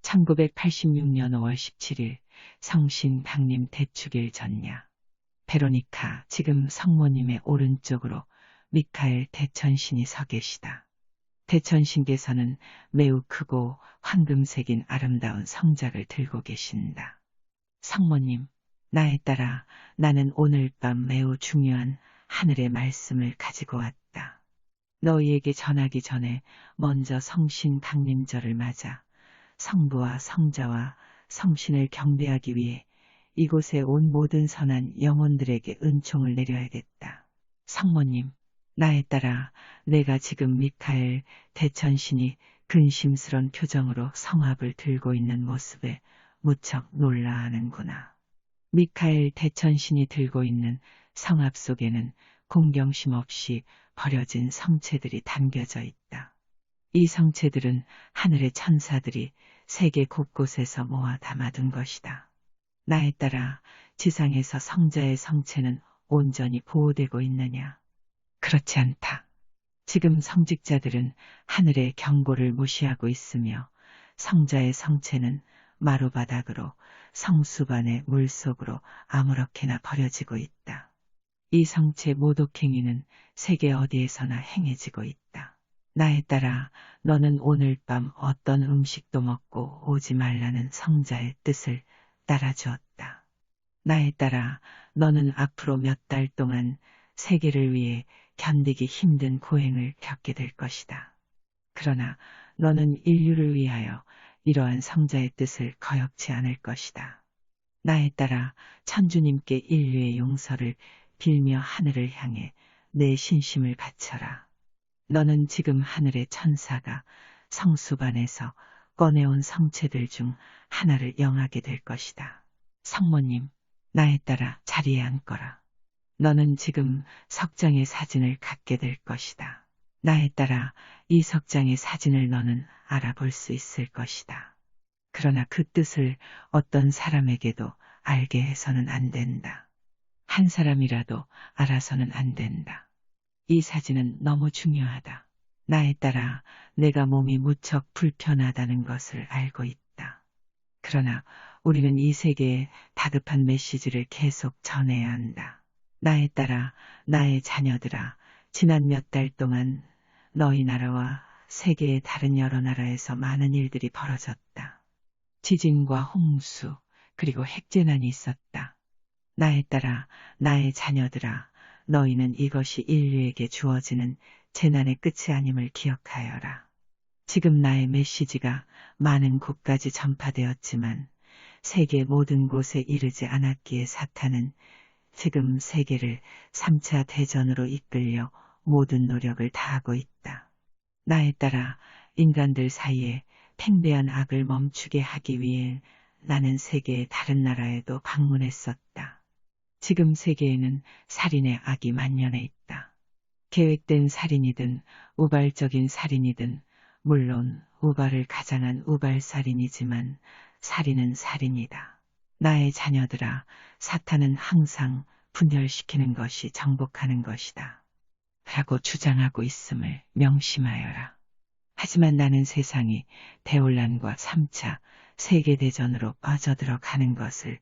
1986년 5월 17일 성신 박님 대축일 전야. 베로니카, 지금 성모님의 오른쪽으로 미카엘 대천신이 서 계시다. 대천신께서는 매우 크고 황금색인 아름다운 성작을 들고 계신다. 성모님, 나에 따라 나는 오늘 밤 매우 중요한 하늘의 말씀을 가지고 왔다. 너희에게 전하기 전에 먼저 성신 박님절을 맞아 성부와 성자와 성신을 경배하기 위해 이곳에 온 모든 선한 영혼들에게 은총을 내려야겠다. 성모님, 나에 따라 내가 지금 미카엘 대천신이 근심스런 표정으로 성합을 들고 있는 모습에 무척 놀라하는구나. 미카엘 대천신이 들고 있는 성합 속에는 공경심 없이 버려진 성체들이 담겨져 있다. 이 성체들은 하늘의 천사들이 세계 곳곳에서 모아 담아둔 것이다. 나에 따라 지상에서 성자의 성체는 온전히 보호되고 있느냐? 그렇지 않다. 지금 성직자들은 하늘의 경고를 무시하고 있으며 성자의 성체는 마루바닥으로 성수반의 물속으로 아무렇게나 버려지고 있다. 이 성체 모독행위는 세계 어디에서나 행해지고 있다. 나에 따라 너는 오늘 밤 어떤 음식도 먹고 오지 말라는 성자의 뜻을 따라주었다. 나에 따라 너는 앞으로 몇 달 동안 세계를 위해 견디기 힘든 고행을 겪게 될 것이다. 그러나 너는 인류를 위하여 이러한 성자의 뜻을 거역치 않을 것이다. 나에 따라 천주님께 인류의 용서를 빌며 하늘을 향해 내 신심을 바쳐라. 너는 지금 하늘의 천사가 성수반에서 꺼내온 성체들 중 하나를 영하게 될 것이다. 성모님, 나에 따라 자리에 앉거라. 너는 지금 석장의 사진을 갖게 될 것이다. 나에 따라 이 석장의 사진을 너는 알아볼 수 있을 것이다. 그러나 그 뜻을 어떤 사람에게도 알게 해서는 안 된다. 한 사람이라도 알아서는 안 된다. 이 사진은 너무 중요하다. 나에 따라 내가 몸이 무척 불편하다는 것을 알고 있다. 그러나 우리는 이 세계에 다급한 메시지를 계속 전해야 한다. 나에 따라 나의 자녀들아, 지난 몇 달 동안 너희 나라와 세계의 다른 여러 나라에서 많은 일들이 벌어졌다. 지진과 홍수, 그리고 핵재난이 있었다. 나에 따라 나의 자녀들아, 너희는 이것이 인류에게 주어지는 재난의 끝이 아님을 기억하여라. 지금 나의 메시지가 많은 곳까지 전파되었지만 세계 모든 곳에 이르지 않았기에 사탄은 지금 세계를 3차 대전으로 이끌려 모든 노력을 다하고 있다. 나에 따라 인간들 사이에 팽배한 악을 멈추게 하기 위해 나는 세계의 다른 나라에도 방문했었다. 지금 세계에는 살인의 악이 만연해 있다. 계획된 살인이든 우발적인 살인이든, 물론 우발을 가장한 우발살인이지만 살인은 살인이다. 나의 자녀들아, 사탄은 항상 분열시키는 것이 정복하는 것이다. 라고 주장하고 있음을 명심하여라. 하지만 나는 세상이 대혼란과 3차 세계대전으로 빠져들어가는 것을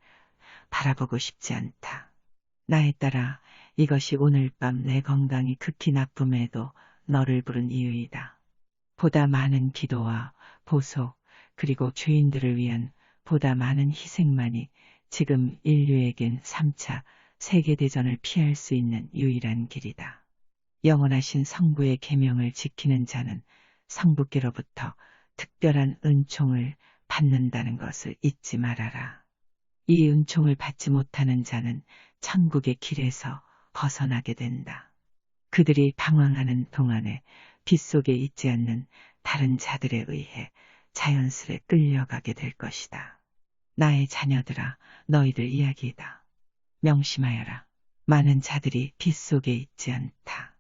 바라보고 싶지 않다. 나에 따라 이것이 오늘 밤 내 건강이 극히 나쁨에도 너를 부른 이유이다. 보다 많은 기도와 보속, 그리고 죄인들을 위한 보다 많은 희생만이 지금 인류에겐 3차 세계대전을 피할 수 있는 유일한 길이다. 영원하신 성부의 계명을 지키는 자는 성부께로부터 특별한 은총을 받는다는 것을 잊지 말아라. 이 은총을 받지 못하는 자는 천국의 길에서 벗어나게 된다. 그들이 방황하는 동안에 빗속에 있지 않는 다른 자들에 의해 자연스레 끌려가게 될 것이다. 나의 자녀들아, 너희들 이야기이다. 명심하여라. 많은 자들이 빗속에 있지 않다.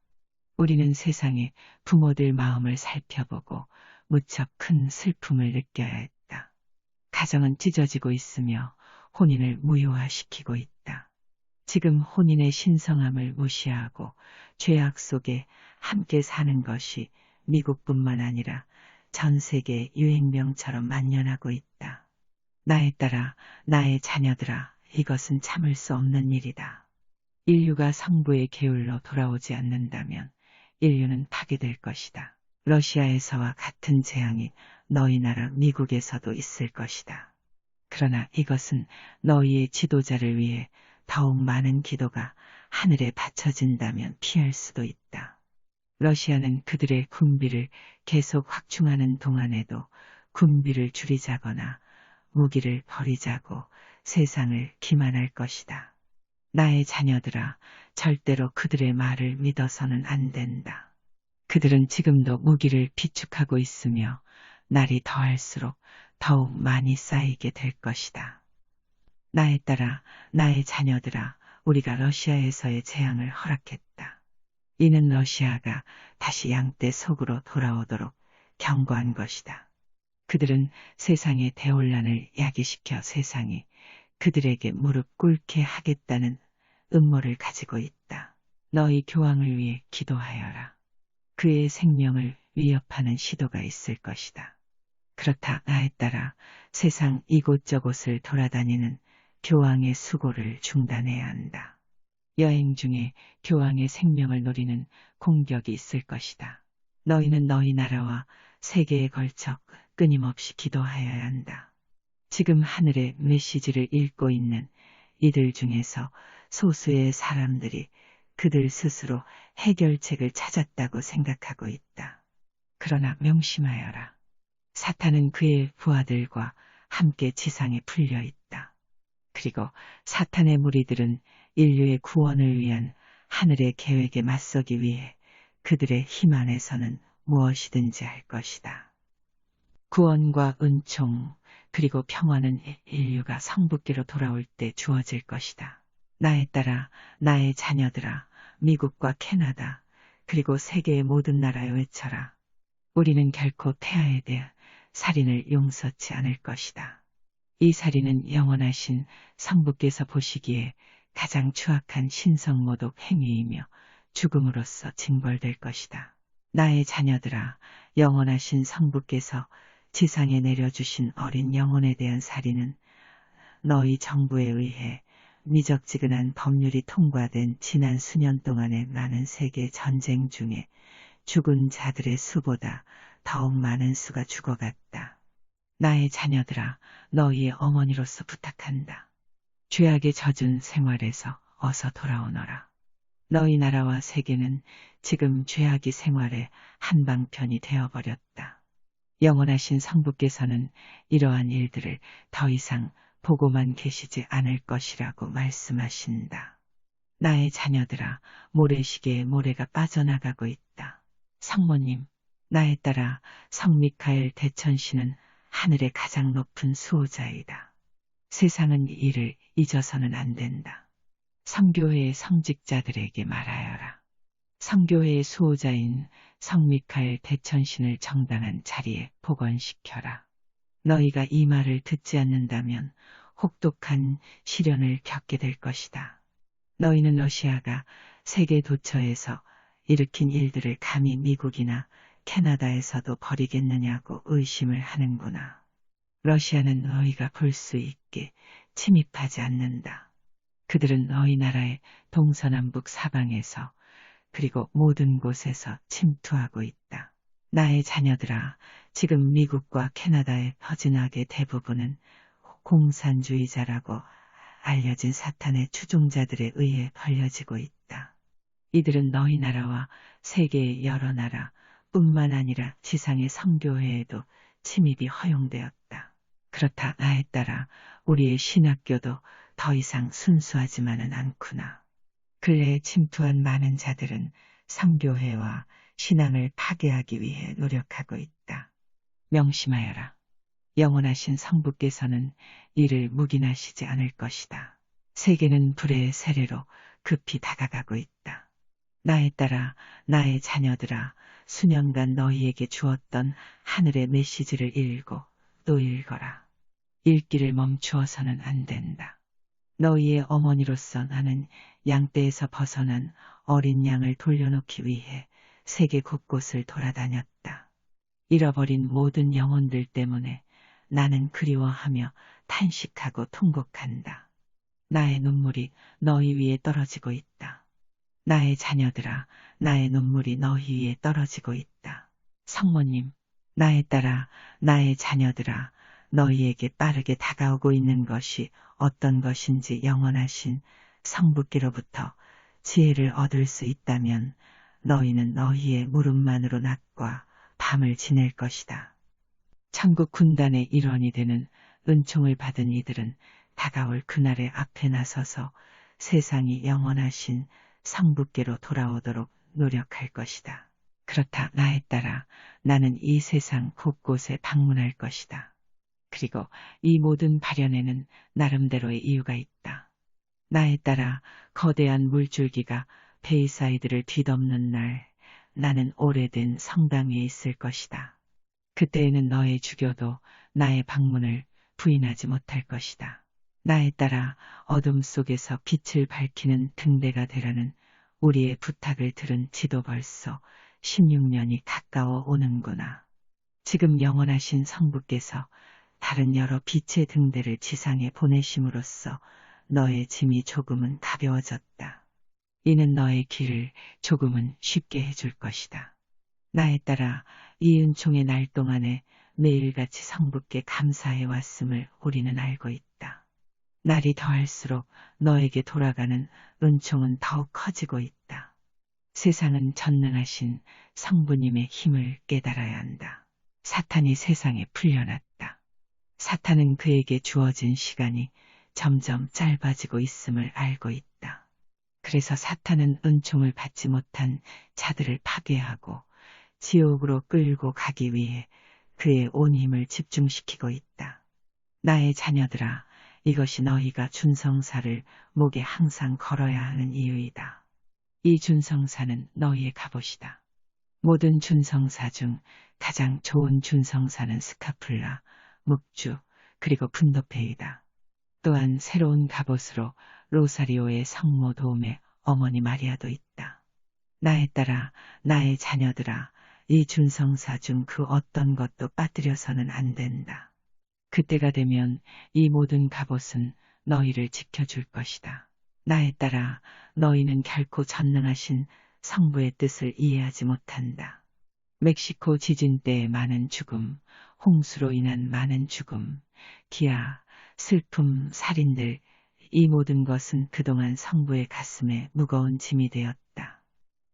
우리는 세상의 부모들 마음을 살펴보고 무척 큰 슬픔을 느껴야 했다. 가정은 찢어지고 있으며 혼인을 무효화시키고 있다. 지금 혼인의 신성함을 무시하고 죄악 속에 함께 사는 것이 미국뿐만 아니라 전 세계 유행병처럼 만연하고 있다. 나의 딸아, 나의 자녀들아, 이것은 참을 수 없는 일이다. 인류가 성부의 계율로 돌아오지 않는다면 인류는 파괴될 것이다. 러시아에서와 같은 재앙이 너희 나라 미국에서도 있을 것이다. 그러나 이것은 너희의 지도자를 위해 더욱 많은 기도가 하늘에 바쳐진다면 피할 수도 있다. 러시아는 그들의 군비를 계속 확충하는 동안에도 군비를 줄이자거나 무기를 버리자고 세상을 기만할 것이다. 나의 자녀들아, 절대로 그들의 말을 믿어서는 안 된다. 그들은 지금도 무기를 비축하고 있으며 날이 더할수록 더욱 많이 쌓이게 될 것이다. 나의 딸아, 나의 자녀들아, 우리가 러시아에서의 재앙을 허락했다. 이는 러시아가 다시 양떼 속으로 돌아오도록 경고한 것이다. 그들은 세상의 대혼란을 야기시켜 세상이 그들에게 무릎 꿇게 하겠다는 음모를 가지고 있다. 너희 교황을 위해 기도하여라. 그의 생명을 위협하는 시도가 있을 것이다. 그렇다 나에 따라 세상 이곳저곳을 돌아다니는 교황의 수고를 중단해야 한다. 여행 중에 교황의 생명을 노리는 공격이 있을 것이다. 너희는 너희 나라와 세계에 걸쳐 끊임없이 기도하여야 한다. 지금 하늘의 메시지를 읽고 있는 이들 중에서 소수의 사람들이 그들 스스로 해결책을 찾았다고 생각하고 있다. 그러나 명심하여라. 사탄은 그의 부하들과 함께 지상에 풀려 있다. 그리고 사탄의 무리들은 인류의 구원을 위한 하늘의 계획에 맞서기 위해 그들의 힘 안에서는 무엇이든지 할 것이다. 구원과 은총, 그리고 평화는 인류가 성부께로 돌아올 때 주어질 것이다. 나에 따라 나의 자녀들아, 미국과 캐나다, 그리고 세계의 모든 나라에 외쳐라. 우리는 결코 폐하에 대한 살인을 용서치 않을 것이다. 이 살인은 영원하신 성부께서 보시기에 가장 추악한 신성모독 행위이며 죽음으로써 징벌될 것이다. 나의 자녀들아, 영원하신 성부께서 지상에 내려주신 어린 영혼에 대한 살인은 너희 정부에 의해 미적지근한 법률이 통과된 지난 수년 동안의 많은 세계 전쟁 중에 죽은 자들의 수보다 더욱 많은 수가 죽어갔다. 나의 자녀들아, 너희의 어머니로서 부탁한다. 죄악에 젖은 생활에서 어서 돌아오너라. 너희 나라와 세계는 지금 죄악이 생활의 한방편이 되어버렸다. 영원하신 성부께서는 이러한 일들을 더 이상 보고만 계시지 않을 것이라고 말씀하신다. 나의 자녀들아, 모래시계에 모래가 빠져나가고 있다. 성모님, 나에 따라 성미카엘 대천신은 하늘의 가장 높은 수호자이다. 세상은 이를 잊어서는 안 된다. 성교회의 성직자들에게 말하여라. 성교회의 수호자인 성미카엘 대천신을 정당한 자리에 복원시켜라. 너희가 이 말을 듣지 않는다면 혹독한 시련을 겪게 될 것이다. 너희는 러시아가 세계 도처에서 일으킨 일들을 감히 미국이나 캐나다에서도 버리겠느냐고 의심을 하는구나. 러시아는 너희가 볼 수 있게 침입하지 않는다. 그들은 너희 나라의 동서남북 사방에서 그리고 모든 곳에서 침투하고 있다. 나의 자녀들아, 지금 미국과 캐나다의 퍼진악의 대부분은 공산주의자라고 알려진 사탄의 추종자들에 의해 벌려지고 있다. 이들은 너희 나라와 세계의 여러 나라 뿐만 아니라 지상의 성교회에도 침입이 허용되었다. 그렇다 나에 따라 우리의 신학교도 더 이상 순수하지만은 않구나. 근래에 침투한 많은 자들은 성교회와 신앙을 파괴하기 위해 노력하고 있다. 명심하여라. 영원하신 성부께서는 이를 묵인하시지 않을 것이다. 세계는 불의 세례로 급히 다가가고 있다. 나에 따라 나의 자녀들아, 수년간 너희에게 주었던 하늘의 메시지를 읽고 또 읽어라. 읽기를 멈추어서는 안 된다. 너희의 어머니로서 나는 양떼에서 벗어난 어린 양을 돌려놓기 위해 세계 곳곳을 돌아다녔다. 잃어버린 모든 영혼들 때문에 나는 그리워하며 탄식하고 통곡한다. 나의 눈물이 너희 위에 떨어지고 있다. 나의 자녀들아, 나의 눈물이 너희 위에 떨어지고 있다. 성모님, 나의 딸아, 나의 자녀들아, 너희에게 빠르게 다가오고 있는 것이 어떤 것인지 영원하신 성부께로부터 지혜를 얻을 수 있다면 너희는 너희의 무릎만으로 낮과 밤을 지낼 것이다. 천국 군단의 일원이 되는 은총을 받은 이들은 다가올 그날의 앞에 나서서 세상이 영원하신 성부께로 돌아오도록 노력할 것이다. 그렇다 나에 따라 나는 이 세상 곳곳에 방문할 것이다. 그리고 이 모든 발현에는 나름대로의 이유가 있다. 나에 따라 거대한 물줄기가 베이사이드를 뒤덮는 날, 나는 오래된 성당 위에 있을 것이다. 그때에는 너의 주교도 나의 방문을 부인하지 못할 것이다. 나에 따라 어둠 속에서 빛을 밝히는 등대가 되라는 우리의 부탁을 들은 지도 벌써 16년이 가까워 오는구나. 지금 영원하신 성부께서 다른 여러 빛의 등대를 지상에 보내심으로써 너의 짐이 조금은 가벼워졌다. 이는 너의 길을 조금은 쉽게 해줄 것이다. 나에 따라 이 은총의 날 동안에 매일같이 성부께 감사해 왔음을 우리는 알고 있다. 날이 더할수록 너에게 돌아가는 은총은 더욱 커지고 있다. 세상은 전능하신 성부님의 힘을 깨달아야 한다. 사탄이 세상에 풀려났다. 사탄은 그에게 주어진 시간이 점점 짧아지고 있음을 알고 있다. 그래서 사탄은 은총을 받지 못한 자들을 파괴하고 지옥으로 끌고 가기 위해 그의 온 힘을 집중시키고 있다. 나의 자녀들아, 이것이 너희가 준성사를 목에 항상 걸어야 하는 이유이다. 이 준성사는 너희의 갑옷이다. 모든 준성사 중 가장 좋은 준성사는 스카플라, 묵주, 그리고 분도페이다. 또한 새로운 갑옷으로 로사리오의 성모 도움의 어머니 마리아도 있다. 나에 따라 나의 자녀들아, 이 준성사 중 그 어떤 것도 빠뜨려서는 안 된다. 그때가 되면 이 모든 갑옷은 너희를 지켜줄 것이다. 나에 따라 너희는 결코 전능하신 성부의 뜻을 이해하지 못한다. 멕시코 지진 때의 많은 죽음, 홍수로 인한 많은 죽음, 기아, 슬픔, 살인들, 이 모든 것은 그동안 성부의 가슴에 무거운 짐이 되었다.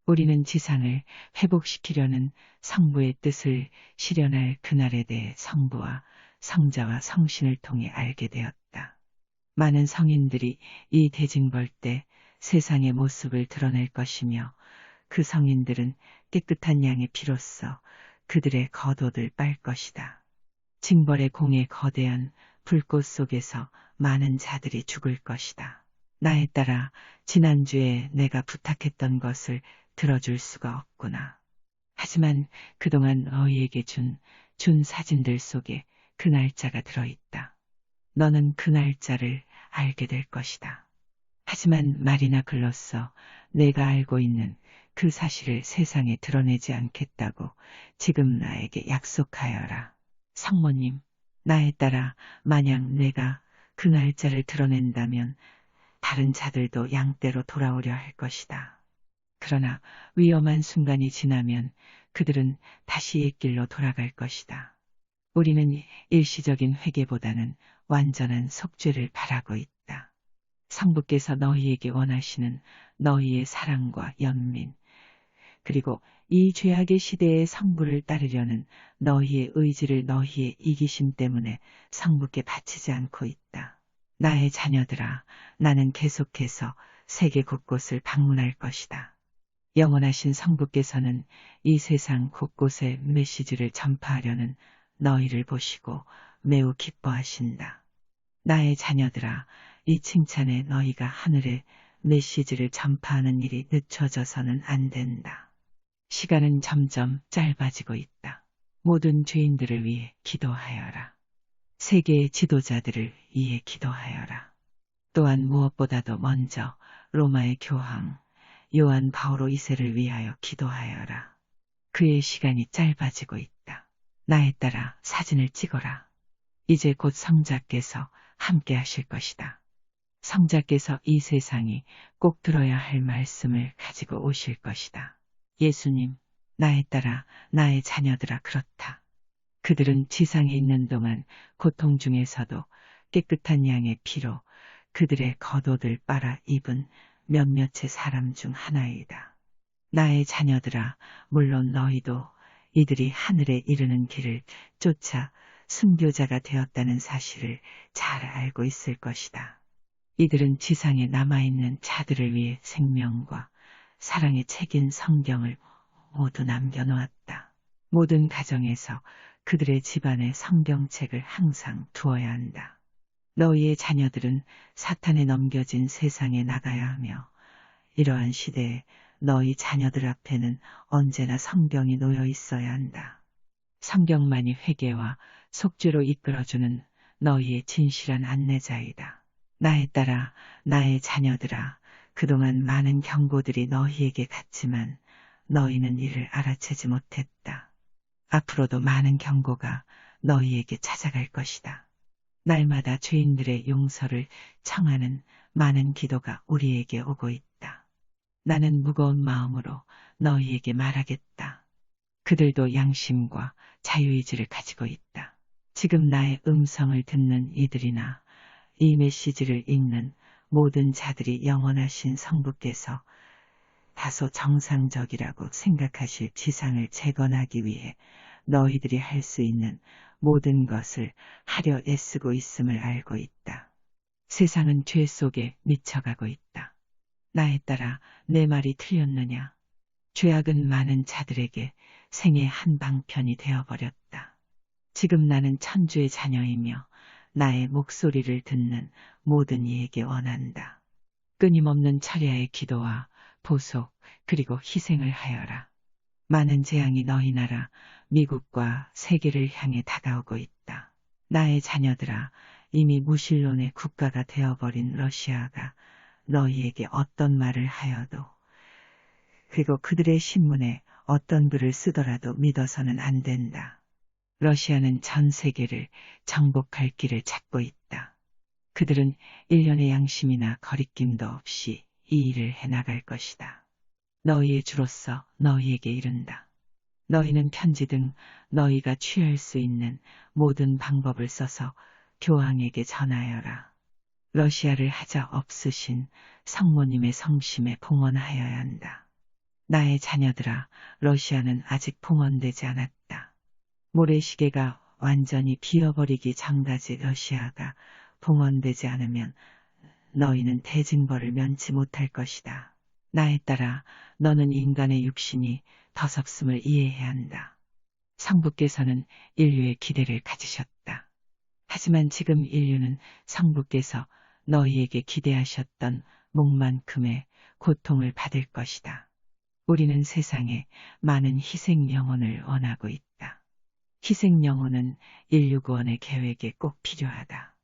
우리는 지상을 회복시키려는 성부의 뜻을 실현할 그날에 대해 성부와 성자와 성신을 통해 알게 되었다. 많은 성인들이 이 대징벌 때 세상의 모습을 드러낼 것이며 그 성인들은 깨끗한 양의 피로써 그들의 겉옷을 빨 것이다. 징벌의 공의 거대한 불꽃 속에서 많은 자들이 죽을 것이다. 나에 따라 지난주에 내가 부탁했던 것을 들어줄 수가 없구나. 하지만 그동안 너희에게 준 사진들 속에 그 날짜가 들어있다. 너는 그 날짜를 알게 될 것이다. 하지만 말이나 글로써 내가 알고 있는 그 사실을 세상에 드러내지 않겠다고 지금 나에게 약속하여라. 성모님, 나에 따라 만약 내가 그 날짜를 드러낸다면 다른 자들도 양떼로 돌아오려 할 것이다. 그러나 위험한 순간이 지나면 그들은 다시 옛길로 돌아갈 것이다. 우리는 일시적인 회개보다는 완전한 속죄를 바라고 있다. 성부께서 너희에게 원하시는 너희의 사랑과 연민, 그리고 이 죄악의 시대의 성부를 따르려는 너희의 의지를 너희의 이기심 때문에 성부께 바치지 않고 있다. 나의 자녀들아, 나는 계속해서 세계 곳곳을 방문할 것이다. 영원하신 성부께서는 이 세상 곳곳에 메시지를 전파하려는 너희를 보시고 매우 기뻐하신다. 나의 자녀들아, 이 칭찬에 너희가 하늘에 메시지를 전파하는 일이 늦춰져서는 안 된다. 시간은 점점 짧아지고 있다. 모든 죄인들을 위해 기도하여라. 세계의 지도자들을 위해 기도하여라. 또한 무엇보다도 먼저 로마의 교황 요한 바오로 2세를 위하여 기도하여라. 그의 시간이 짧아지고 있다. 나에 따라 사진을 찍어라. 이제 곧 성자께서 함께 하실 것이다. 성자께서 이 세상이 꼭 들어야 할 말씀을 가지고 오실 것이다. 예수님, 나의 딸아, 나의 자녀들아 그렇다. 그들은 지상에 있는 동안 고통 중에서도 깨끗한 양의 피로 그들의 겉옷을 빨아 입은 몇몇의 사람 중 하나이다. 나의 자녀들아, 물론 너희도 이들이 하늘에 이르는 길을 쫓아 순교자가 되었다는 사실을 잘 알고 있을 것이다. 이들은 지상에 남아있는 자들을 위해 생명과 사랑의 책인 성경을 모두 남겨놓았다. 모든 가정에서 그들의 집안에 성경책을 항상 두어야 한다. 너희의 자녀들은 사탄에 넘겨진 세상에 나가야 하며 이러한 시대에 너희 자녀들 앞에는 언제나 성경이 놓여 있어야 한다. 성경만이 회개와 속죄로 이끌어주는 너희의 진실한 안내자이다. 나의 딸아, 나의 자녀들아, 그동안 많은 경고들이 너희에게 갔지만 너희는 이를 알아채지 못했다. 앞으로도 많은 경고가 너희에게 찾아갈 것이다. 날마다 죄인들의 용서를 청하는 많은 기도가 우리에게 오고 있다. 나는 무거운 마음으로 너희에게 말하겠다. 그들도 양심과 자유의지를 가지고 있다. 지금 나의 음성을 듣는 이들이나 이 메시지를 읽는 모든 자들이 영원하신 성부께서 다소 정상적이라고 생각하실 지상을 재건하기 위해 너희들이 할 수 있는 모든 것을 하려 애쓰고 있음을 알고 있다. 세상은 죄 속에 미쳐가고 있다. 나의 딸아, 내 말이 틀렸느냐? 죄악은 많은 자들에게 생의 한방편이 되어버렸다. 지금 나는 천주의 자녀이며 나의 목소리를 듣는 모든 이에게 원한다. 끊임없는 철야의 기도와 보속 그리고 희생을 하여라. 많은 재앙이 너희 나라 미국과 세계를 향해 다가오고 있다. 나의 자녀들아, 이미 무신론의 국가가 되어버린 러시아가 너희에게 어떤 말을 하여도 그리고 그들의 신문에 어떤 글을 쓰더라도 믿어서는 안 된다. 러시아는 전 세계를 정복할 길을 찾고 있다. 그들은 일련의 양심이나 거리낌도 없이 이 일을 해나갈 것이다. 너희의 주로서 너희에게 이른다. 너희는 편지 등 너희가 취할 수 있는 모든 방법을 써서 교황에게 전하여라. 러시아를 하자 없으신 성모님의 성심에 봉헌하여야 한다. 나의 자녀들아, 러시아는 아직 봉헌되지 않았다. 모래시계가 완전히 비어버리기 전까지 러시아가 봉헌되지 않으면 너희는 대징벌을 면치 못할 것이다. 나의 딸아, 너는 인간의 육신이 더섭음을 이해해야 한다. 성부께서는 인류의 기대를 가지셨다. 하지만 지금 인류는 성부께서 너희에게 기대하셨던 목만큼의 고통을 받을 것이다. 우리는 세상에 많은 희생 영혼을 원하고 있다. 희생 영혼은 인류 구원의 계획에 꼭 필요하다.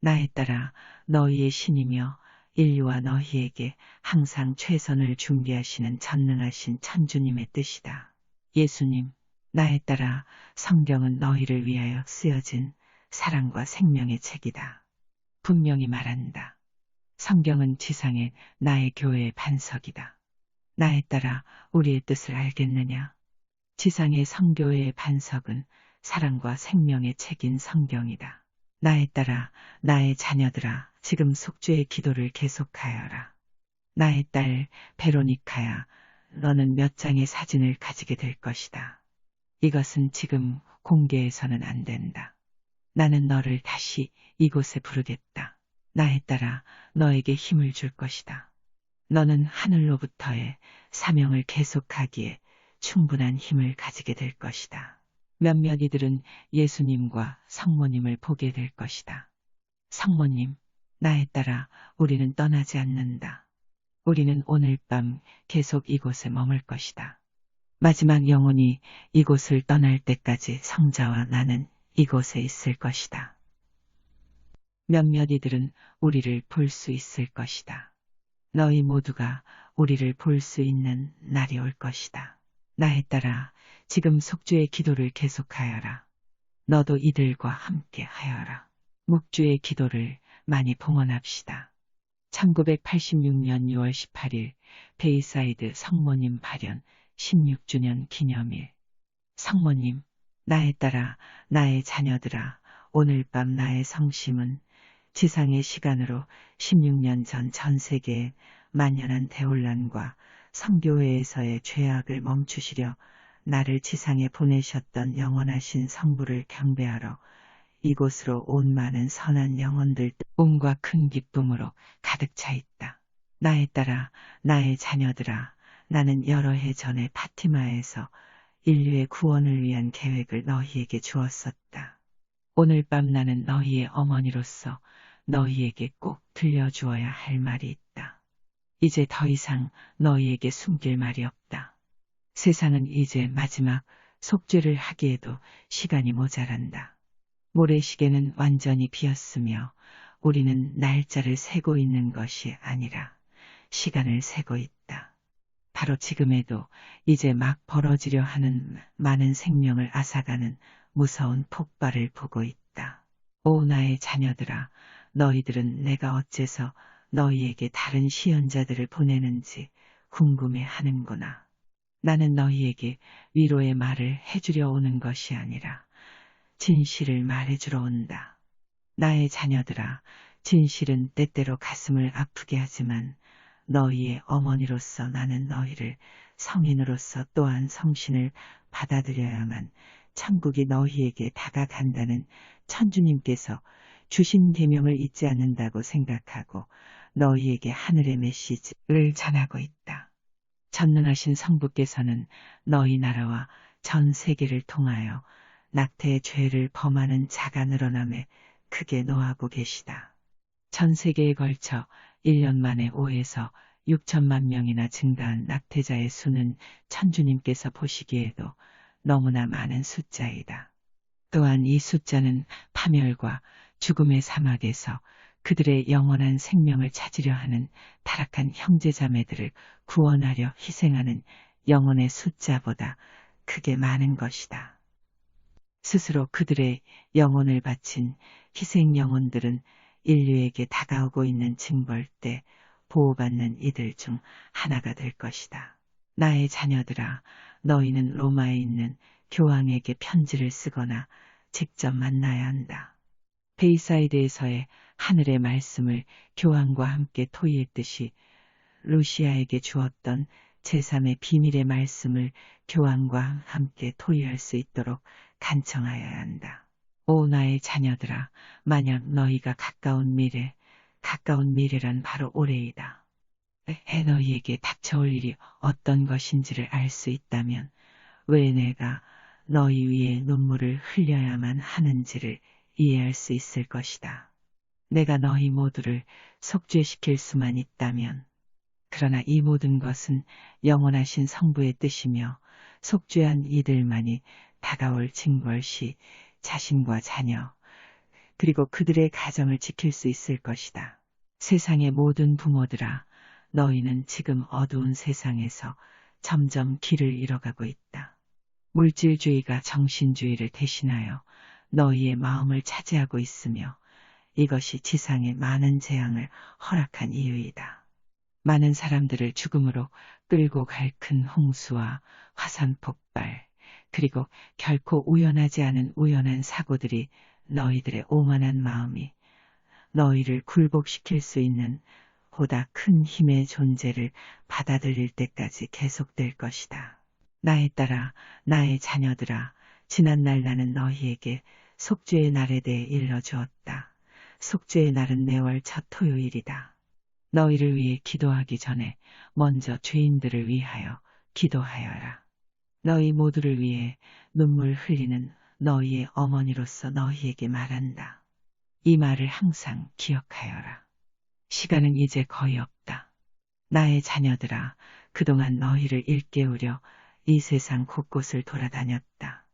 나의 딸아, 너희의 신이며 인류와 너희에게 항상 최선을 준비하시는 전능하신 천주님의 뜻이다. 예수님, 나의 딸아, 성경은 너희를 위하여 쓰여진 사랑과 생명의 책이다. 분명히 말한다. 성경은 지상의 나의 교회의 반석이다. 나의 딸아, 우리의 뜻을 알겠느냐? 지상의 성교회의 반석은 사랑과 생명의 책인 성경이다. 나의 딸아, 나의 자녀들아, 지금 속죄의 기도를 계속하여라. 나의 딸 베로니카야, 너는 몇 장의 사진을 가지게 될 것이다. 이것은 지금 공개해서는 안 된다. 나는 너를 다시 이곳에 부르겠다. 나의 딸아, 너에게 힘을 줄 것이다. 너는 하늘로부터의 사명을 계속하기에 충분한 힘을 가지게 될 것이다. 몇몇 이들은 예수님과 성모님을 보게 될 것이다. 성모님, 나의 딸아, 우리는 떠나지 않는다. 우리는 오늘 밤 계속 이곳에 머물 것이다. 마지막 영혼이 이곳을 떠날 때까지 성자와 나는 이곳에 있을 것이다. 몇몇 이들은 우리를 볼 수 있을 것이다. 너희 모두가 우리를 볼 수 있는 날이 올 것이다. 나의 딸아, 지금 속죄의 기도를 계속하여라. 너도 이들과 함께 하여라. 묵주의 기도를 많이 봉헌합시다. 1986년 6월 18일 베이사이드 성모님 발현 16주년 기념일. 성모님, 나에 따라 나의 자녀들아, 오늘 밤 나의 성심은 지상의 시간으로 16년 전 전 세계에 만연한 대혼란과 성교회에서의 죄악을 멈추시려 나를 지상에 보내셨던 영원하신 성부를 경배하러 이곳으로 온 많은 선한 영혼들 꿈과 큰 기쁨으로 가득 차 있다. 나에 따라 나의 자녀들아, 나는 여러 해 전에 파티마에서 인류의 구원을 위한 계획을 너희에게 주었었다. 오늘 밤 나는 너희의 어머니로서 너희에게 꼭 들려주어야 할 말이 있다. 이제 더 이상 너희에게 숨길 말이 없다. 세상은 이제 마지막 속죄를 하기에도 시간이 모자란다. 모래시계는 완전히 비었으며 우리는 날짜를 세고 있는 것이 아니라 시간을 세고 있다. 바로 지금에도 이제 막 벌어지려 하는 많은 생명을 앗아가는 무서운 폭발을 보고 있다. 오 나의 자녀들아, 너희들은 내가 어째서 너희에게 다른 시연자들을 보내는지 궁금해 하는구나. 나는 너희에게 위로의 말을 해주려 오는 것이 아니라 진실을 말해주러 온다. 나의 자녀들아, 진실은 때때로 가슴을 아프게 하지만 너희의 어머니로서 나는 너희를 성인으로서 또한 성신을 받아들여야만 천국이 너희에게 다가간다는 천주님께서 주신 계명을 잊지 않는다고 생각하고 너희에게 하늘의 메시지를 전하고 있다. 전능하신 성부께서는 너희 나라와 전 세계를 통하여 낙태의 죄를 범하는 자가 늘어남에 크게 노하고 계시다. 전 세계에 걸쳐 1년 만에 5에서 6천만 명이나 증가한 낙태자의 수는 천주님께서 보시기에도 너무나 많은 숫자이다. 또한 이 숫자는 파멸과 죽음의 사막에서 그들의 영원한 생명을 찾으려 하는 타락한 형제자매들을 구원하려 희생하는 영혼의 숫자보다 크게 많은 것이다. 스스로 그들의 영혼을 바친 희생 영혼들은 인류에게 다가오고 있는 징벌 때 보호받는 이들 중 하나가 될 것이다. 나의 자녀들아, 너희는 로마에 있는 교황에게 편지를 쓰거나 직접 만나야 한다. 베이사이드에서의 하늘의 말씀을 교황과 함께 토의했듯이 루시아에게 주었던 제3의 비밀의 말씀을 교황과 함께 토의할 수 있도록 간청하여야 한다. 오 나의 자녀들아, 만약 너희가 가까운 미래란 바로 올해이다. 너희에게 닥쳐올 일이 어떤 것인지를 알 수 있다면 왜 내가 너희 위에 눈물을 흘려야만 하는지를 이해할 수 있을 것이다. 내가 너희 모두를 속죄시킬 수만 있다면, 그러나 이 모든 것은 영원하신 성부의 뜻이며 속죄한 이들만이 다가올 징벌 시 자신과 자녀, 그리고 그들의 가정을 지킬 수 있을 것이다. 세상의 모든 부모들아, 너희는 지금 어두운 세상에서 점점 길을 잃어가고 있다. 물질주의가 정신주의를 대신하여 너희의 마음을 차지하고 있으며 이것이 지상에 많은 재앙을 허락한 이유이다. 많은 사람들을 죽음으로 끌고 갈 큰 홍수와 화산 폭발, 그리고 결코 우연하지 않은 우연한 사고들이 너희들의 오만한 마음이 너희를 굴복시킬 수 있는 보다 큰 힘의 존재를 받아들일 때까지 계속될 것이다. 나에 따라 나의 자녀들아, 지난날 나는 너희에게 속죄의 날에 대해 일러주었다. 속죄의 날은 매월 첫 토요일이다. 너희를 위해 기도하기 전에 먼저 죄인들을 위하여 기도하여라. 너희 모두를 위해 눈물 흘리는 너희의 어머니로서 너희에게 말한다. 이 말을 항상 기억하여라. 시간은 이제 거의 없다. 나의 자녀들아, 그동안 너희를 일깨우려 이 세상 곳곳을 돌아다녔다.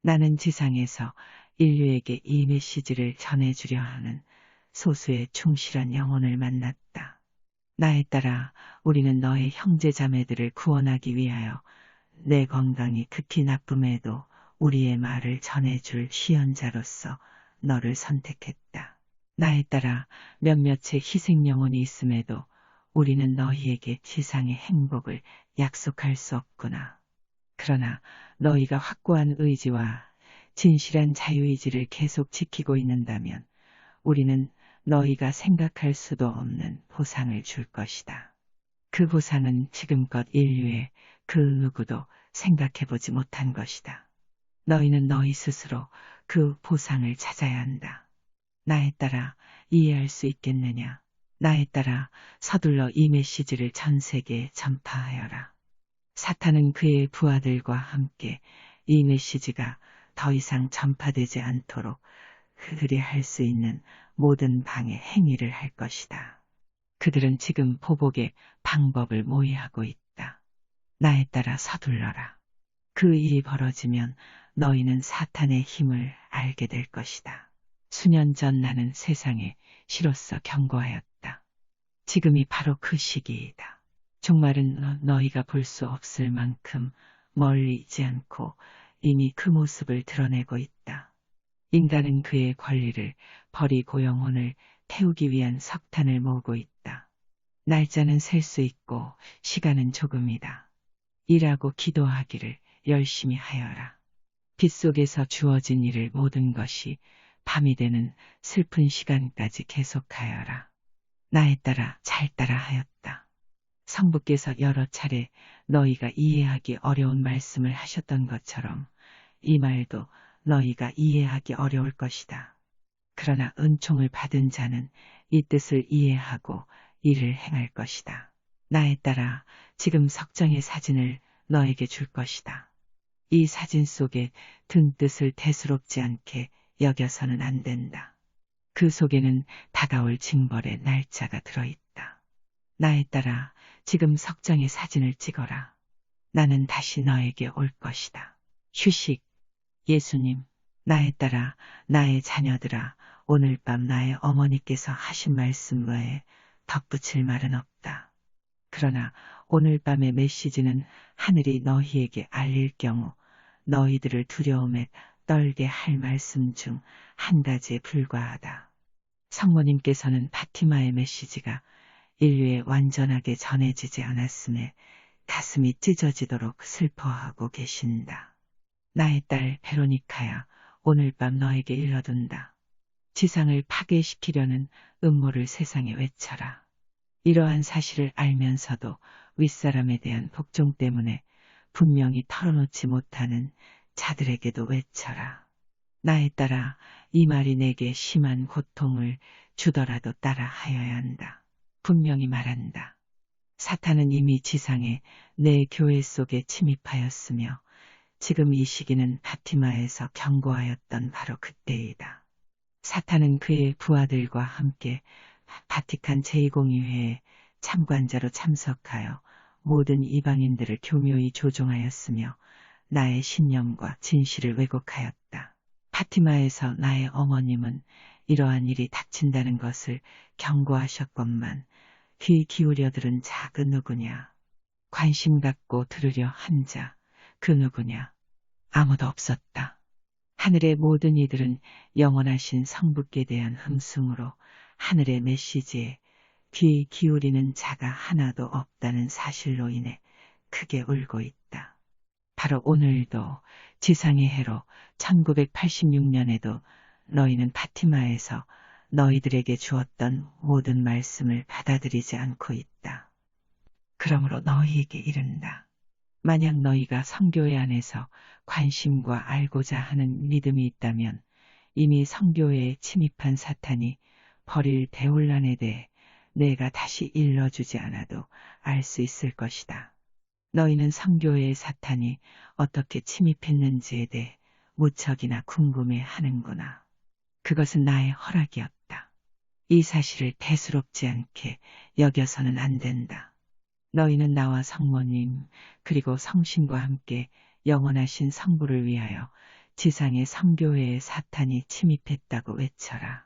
나는 지상에서 인류에게 이 메시지를 전해주려 하는 소수의 충실한 영혼을 만났다. 나에 따라 우리는 너의 형제자매들을 구원하기 위하여 내 건강이 극히 나쁨에도 우리의 말을 전해줄 희연자로서 너를 선택했다. 나에 따라 몇몇의 희생 영혼이 있음에도 우리는 너희에게 지상의 행복을 약속할 수 없구나. 그러나 너희가 확고한 의지와 진실한 자유의지를 계속 지키고 있는다면 우리는 너희가 생각할 수도 없는 보상을 줄 것이다. 그 보상은 지금껏 인류의 그 누구도 생각해보지 못한 것이다. 너희는 너희 스스로 그 보상을 찾아야 한다. 나에 따라 이해할 수 있겠느냐? 나에 따라 서둘러 이 메시지를 전 세계에 전파하여라. 사탄은 그의 부하들과 함께 이 메시지가 더 이상 전파되지 않도록 그들이 할 수 있는 모든 방해 행위를 할 것이다. 그들은 지금 보복의 방법을 모의하고 있다. 나에 따라 서둘러라. 그 일이 벌어지면 너희는 사탄의 힘을 알게 될 것이다. 수년 전 나는 세상에 시로써 경고하였다. 지금이 바로 그 시기이다. 종말은 너희가 볼 수 없을 만큼 멀리 있지 않고 이미 그 모습을 드러내고 있다. 인간은 그의 권리를 버리고 영혼을 태우기 위한 석탄을 모으고 있다. 날짜는 셀 수 있고 시간은 조금이다. 일하고 기도하기를 열심히 하여라. 빛 속에서 주어진 일을 모든 것이 밤이 되는 슬픈 시간까지 계속하여라. 나에 따라 잘 따라 하였다. 성부께서 여러 차례 너희가 이해하기 어려운 말씀을 하셨던 것처럼 이 말도 너희가 이해하기 어려울 것이다. 그러나 은총을 받은 자는 이 뜻을 이해하고 이를 행할 것이다. 나에 따라 지금 석정의 사진을 너에게 줄 것이다. 이 사진 속에 든 뜻을 대수롭지 않게 여겨서는 안 된다. 그 속에는 다가올 징벌의 날짜가 들어있다. 나에 따라 지금 석정의 사진을 찍어라. 나는 다시 너에게 올 것이다. 휴식. 예수님, 나에 따라 나의 자녀들아, 오늘 밤 나의 어머니께서 하신 말씀 외에 덧붙일 말은 없다. 그러나 오늘 밤의 메시지는 하늘이 너희에게 알릴 경우 너희들을 두려움에 떨게 할 말씀 중 한 가지에 불과하다. 성모님께서는 파티마의 메시지가 인류에 완전하게 전해지지 않았음에 가슴이 찢어지도록 슬퍼하고 계신다. 나의 딸 베로니카야, 오늘 밤 너에게 일러둔다. 지상을 파괴시키려는 음모를 세상에 외쳐라. 이러한 사실을 알면서도 윗사람에 대한 복종 때문에 분명히 털어놓지 못하는 자들에게도 외쳐라. 나에 따라 이 말이 내게 심한 고통을 주더라도 따라 하여야 한다. 분명히 말한다. 사탄은 이미 지상에 내 교회 속에 침입하였으며 지금 이 시기는 파티마에서 경고하였던 바로 그때이다. 사탄은 그의 부하들과 함께 바티칸 제2공의회에 참관자로 참석하여 모든 이방인들을 교묘히 조종하였으며 나의 신념과 진실을 왜곡하였다. 파티마에서 나의 어머님은 이러한 일이 닥친다는 것을 경고하셨건만 귀 기울여 들은 자 그 누구냐? 관심 갖고 들으려 한 자 그 누구냐? 아무도 없었다. 하늘의 모든 이들은 영원하신 성부께 대한 흠숭으로 하늘의 메시지에 귀 기울이는 자가 하나도 없다는 사실로 인해 크게 울고 있다. 바로 오늘도 지상의 해로 1986년에도 너희는 파티마에서 너희들에게 주었던 모든 말씀을 받아들이지 않고 있다. 그러므로 너희에게 이른다. 만약 너희가 성교회 안에서 관심과 알고자 하는 믿음이 있다면 이미 성교회에 침입한 사탄이 벌일 대혼란에 대해 내가 다시 일러주지 않아도 알 수 있을 것이다. 너희는 성교회의 사탄이 어떻게 침입했는지에 대해 무척이나 궁금해하는구나. 그것은 나의 허락이었다. 이 사실을 대수롭지 않게 여겨서는 안 된다. 너희는 나와 성모님 그리고 성신과 함께 영원하신 성부를 위하여 지상의 성교회에 사탄이 침입했다고 외쳐라.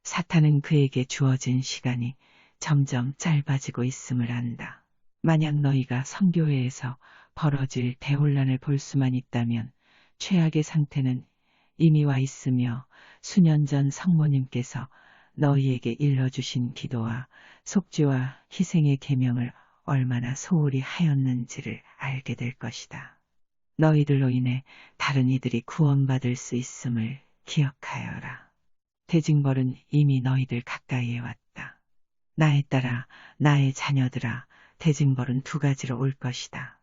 사탄은 그에게 주어진 시간이 점점 짧아지고 있음을 안다. 만약 너희가 성교회에서 벌어질 대혼란을 볼 수만 있다면 최악의 상태는 이미 와 있으며 수년 전 성모님께서 너희에게 일러주신 기도와 속죄와 희생의 계명을 얼마나 소홀히 하였는지를 알게 될 것이다. 너희들로 인해 다른 이들이 구원받을 수 있음을 기억하여라. 대징벌은 이미 너희들 가까이에 왔다. 나에 따라 나의 자녀들아, 대징벌은 두 가지로 올 것이다.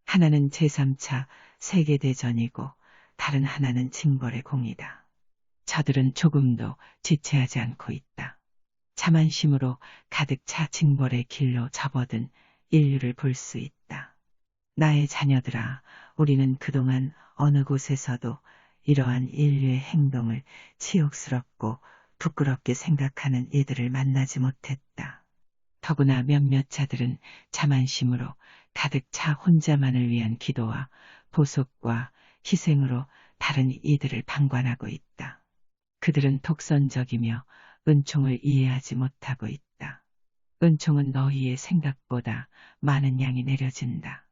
하나는 제3차 세계대전이고 다른 하나는 징벌의 공이다. 저들은 조금도 지체하지 않고 있다. 자만심으로 가득 차 징벌의 길로 접어든 인류를 볼 수 있다. 나의 자녀들아, 우리는 그동안 어느 곳에서도 이러한 인류의 행동을 치욕스럽고 부끄럽게 생각하는 이들을 만나지 못했다. 더구나 몇몇 자들은 자만심으로 가득 차 혼자만을 위한 기도와 보속과 희생으로 다른 이들을 방관하고 있다. 그들은 독선적이며 은총을 이해하지 못하고 있다. 은총은 너희의 생각보다 많은 양이 내려진다.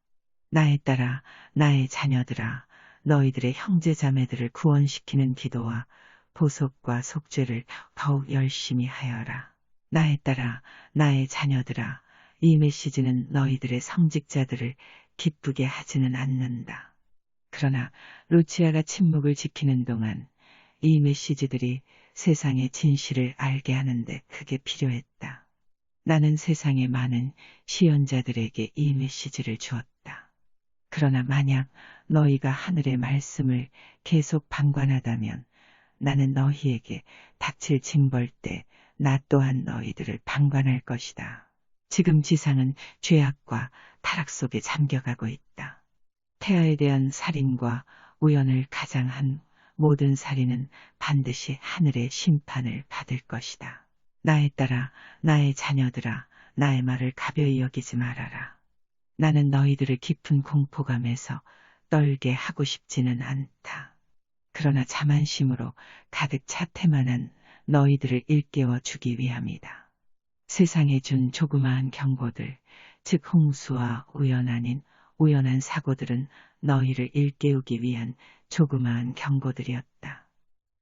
나에 따라 나의 자녀들아, 너희들의 형제자매들을 구원시키는 기도와 보속과 속죄를 더욱 열심히 하여라. 나에 따라 나의 자녀들아, 이 메시지는 너희들의 성직자들을 기쁘게 하지는 않는다. 그러나 루치아가 침묵을 지키는 동안 이 메시지들이 세상의 진실을 알게 하는데 크게 필요했다. 나는 세상의 많은 시연자들에게 이 메시지를 주었다. 그러나 만약 너희가 하늘의 말씀을 계속 방관하다면 나는 너희에게 닥칠 징벌 때 나 또한 너희들을 방관할 것이다. 지금 지상은 죄악과 타락 속에 잠겨가고 있다. 태아에 대한 살인과 우연을 가장한 모든 살인은 반드시 하늘의 심판을 받을 것이다. 나에 따라 나의 자녀들아, 나의 말을 가벼이 여기지 말아라. 나는 너희들을 깊은 공포감에서 떨게 하고 싶지는 않다. 그러나 자만심으로 가득 차 태만한 너희들을 일깨워 주기 위함이다. 세상에 준 조그마한 경고들, 즉 홍수와 우연한 사고들은 너희를 일깨우기 위한 조그마한 경고들이었다.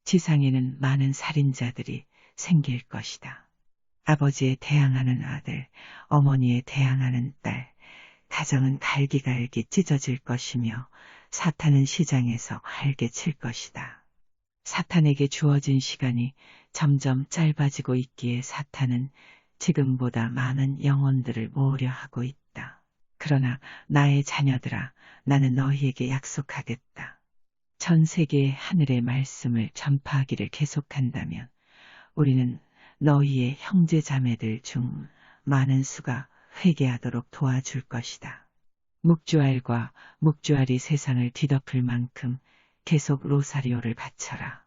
지상에는 많은 살인자들이 생길 것이다. 아버지에 대항하는 아들, 어머니에 대항하는 딸, 가정은 갈기갈기 찢어질 것이며 사탄은 시장에서 활개 칠 것이다. 사탄에게 주어진 시간이 점점 짧아지고 있기에 사탄은 지금보다 많은 영혼들을 모으려 하고 있다. 그러나 나의 자녀들아, 나는 너희에게 약속하겠다. 전 세계의 하늘의 말씀을 전파하기를 계속한다면 우리는 너희의 형제 자매들 중 많은 수가 회개하도록 도와줄 것이다. 묵주알과 묵주알이 세상을 뒤덮을 만큼 계속 로사리오를 바쳐라.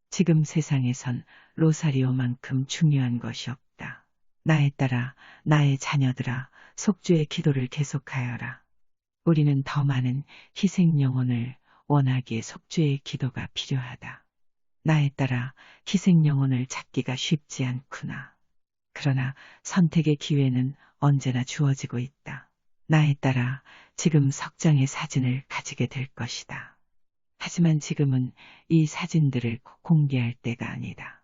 지금 세상에선 로사리오만큼 중요한 것이 없다. 나에 따라 나의 자녀들아, 속죄의 기도를 계속하여라. 우리는 더 많은 희생 영혼을 원하기에 속죄의 기도가 필요하다. 나에 따라 희생 영혼을 찾기가 쉽지 않구나. 그러나 선택의 기회는 언제나 주어지고 있다. 나에 따라 지금 석장의 사진을 가지게 될 것이다. 하지만 지금은 이 사진들을 공개할 때가 아니다.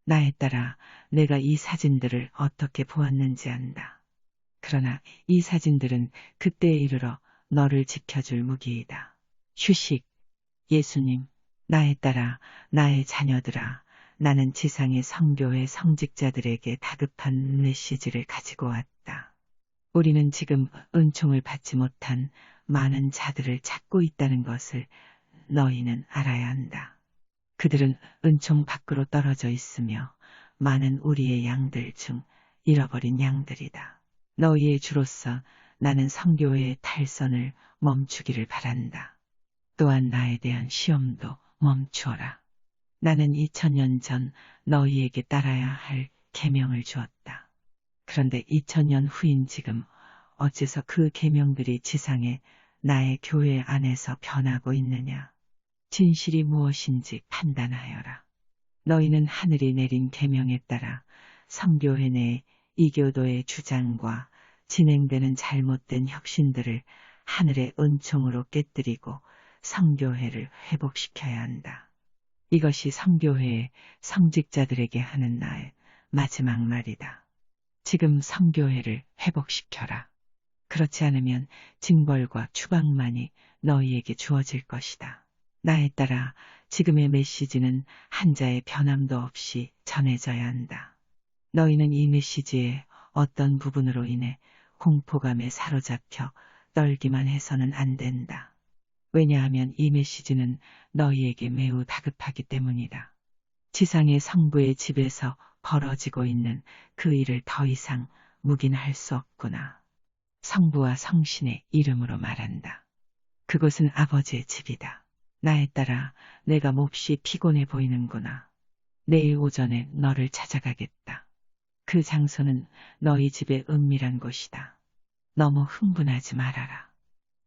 나에 따라 내가 이 사진들을 어떻게 보았는지 안다. 그러나 이 사진들은 그때에 이르러 너를 지켜줄 무기이다. 휴식. 예수님, 나에 따라 나의 자녀들아, 나는 지상의 성교회 성직자들에게 다급한 메시지를 가지고 왔다. 우리는 지금 은총을 받지 못한 많은 자들을 찾고 있다는 것을 너희는 알아야 한다. 그들은 은총 밖으로 떨어져 있으며 많은 우리의 양들 중 잃어버린 양들이다. 너희의 주로서 나는 성교회의 탈선을 멈추기를 바란다. 또한 나에 대한 시험도 멈추어라. 나는 2000년 전 너희에게 따라야 할 계명을 주었다. 그런데 2000년 후인 지금 어째서 그 계명들이 지상에 나의 교회 안에서 변하고 있느냐. 진실이 무엇인지 판단하여라. 너희는 하늘이 내린 계명에 따라 성교회 내 이교도의 주장과 진행되는 잘못된 혁신들을 하늘의 은총으로 깨뜨리고 성교회를 회복시켜야 한다. 이것이 성교회의 성직자들에게 하는 나의 마지막 말이다. 지금 성교회를 회복시켜라. 그렇지 않으면 징벌과 추방만이 너희에게 주어질 것이다. 나에 따라 지금의 메시지는 한자의 변함도 없이 전해져야 한다. 너희는 이 메시지의 어떤 부분으로 인해 공포감에 사로잡혀 떨기만 해서는 안 된다. 왜냐하면 이 메시지는 너희에게 매우 다급하기 때문이다. 지상의 성부의 집에서 벌어지고 있는 그 일을 더 이상 묵인할 수 없구나. 성부와 성신의 이름으로 말한다. 그곳은 아버지의 집이다. 나에 따라 내가 몹시 피곤해 보이는구나. 내일 오전에 너를 찾아가겠다. 그 장소는 너희 집의 은밀한 곳이다. 너무 흥분하지 말아라.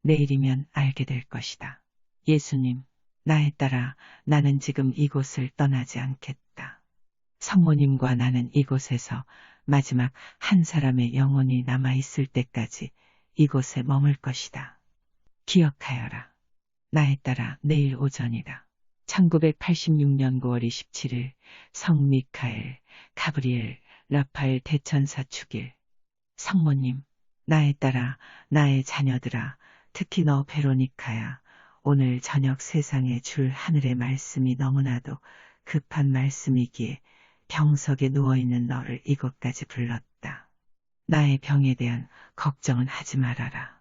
내일이면 알게 될 것이다. 예수님, 나에 따라 나는 지금 이곳을 떠나지 않겠다. 성모님과 나는 이곳에서 마지막 한 사람의 영혼이 남아있을 때까지 이곳에 머물 것이다. 기억하여라. 나에 따라 내일 오전이다. 1986년 9월 27일 성 미카엘, 가브리엘, 라파엘 대천사 축일. 성모님, 나에 따라 나의 자녀들아, 특히 너 베로니카야, 오늘 저녁 세상에 줄 하늘의 말씀이 너무나도 급한 말씀이기에 병석에 누워있는 너를 이곳까지 불렀다. 나의 병에 대한 걱정은 하지 말아라.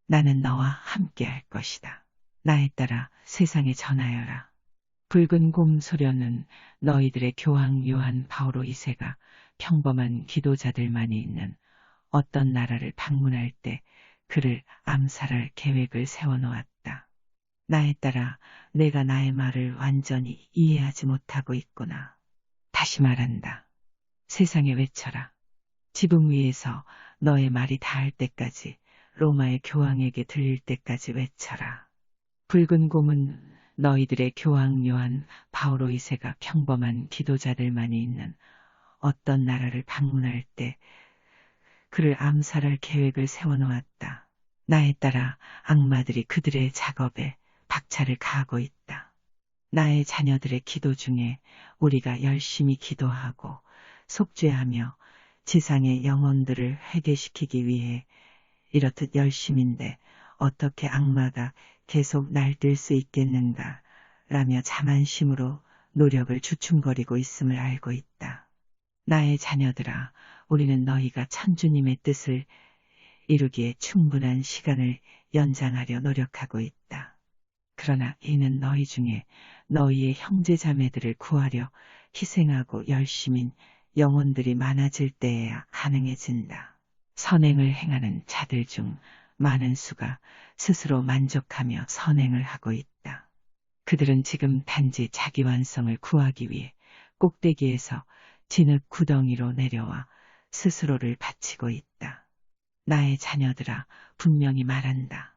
나는 너와 함께 할 것이다. 나에 따라 세상에 전하여라. 붉은 곰 소련은 너희들의 교황 요한 바오로 2세가 평범한 기도자들만이 있는 어떤 나라를 방문할 때 그를 암살할 계획을 세워놓았다. 나에 따라 내가 나의 말을 완전히 이해하지 못하고 있구나. 다시 말한다. 세상에 외쳐라. 지붕 위에서 너의 말이 닿을 때까지, 로마의 교황에게 들릴 때까지 외쳐라. 붉은 곰은 너희들의 교황 요한 바오로 2세가 평범한 기도자들만이 있는 어떤 나라를 방문할 때 그를 암살할 계획을 세워놓았다. 나에 따라 악마들이 그들의 작업에 박차를 가하고 있다. 나의 자녀들의 기도 중에 우리가 열심히 기도하고 속죄하며 지상의 영혼들을 회개시키기 위해 이렇듯 열심인데 어떻게 악마가 계속 날뛸 수 있겠는가 라며 자만심으로 노력을 주춤거리고 있음을 알고 있다. 나의 자녀들아, 우리는 너희가 천주님의 뜻을 이루기에 충분한 시간을 연장하려 노력하고 있다. 그러나 이는 너희 중에 너희의 형제자매들을 구하려 희생하고 열심인 영혼들이 많아질 때에야 가능해진다. 선행을 행하는 자들 중 많은 수가 스스로 만족하며 선행을 하고 있다. 그들은 지금 단지 자기 완성을 구하기 위해 꼭대기에서 진흙 구덩이로 내려와 스스로를 바치고 있다. 나의 자녀들아, 분명히 말한다.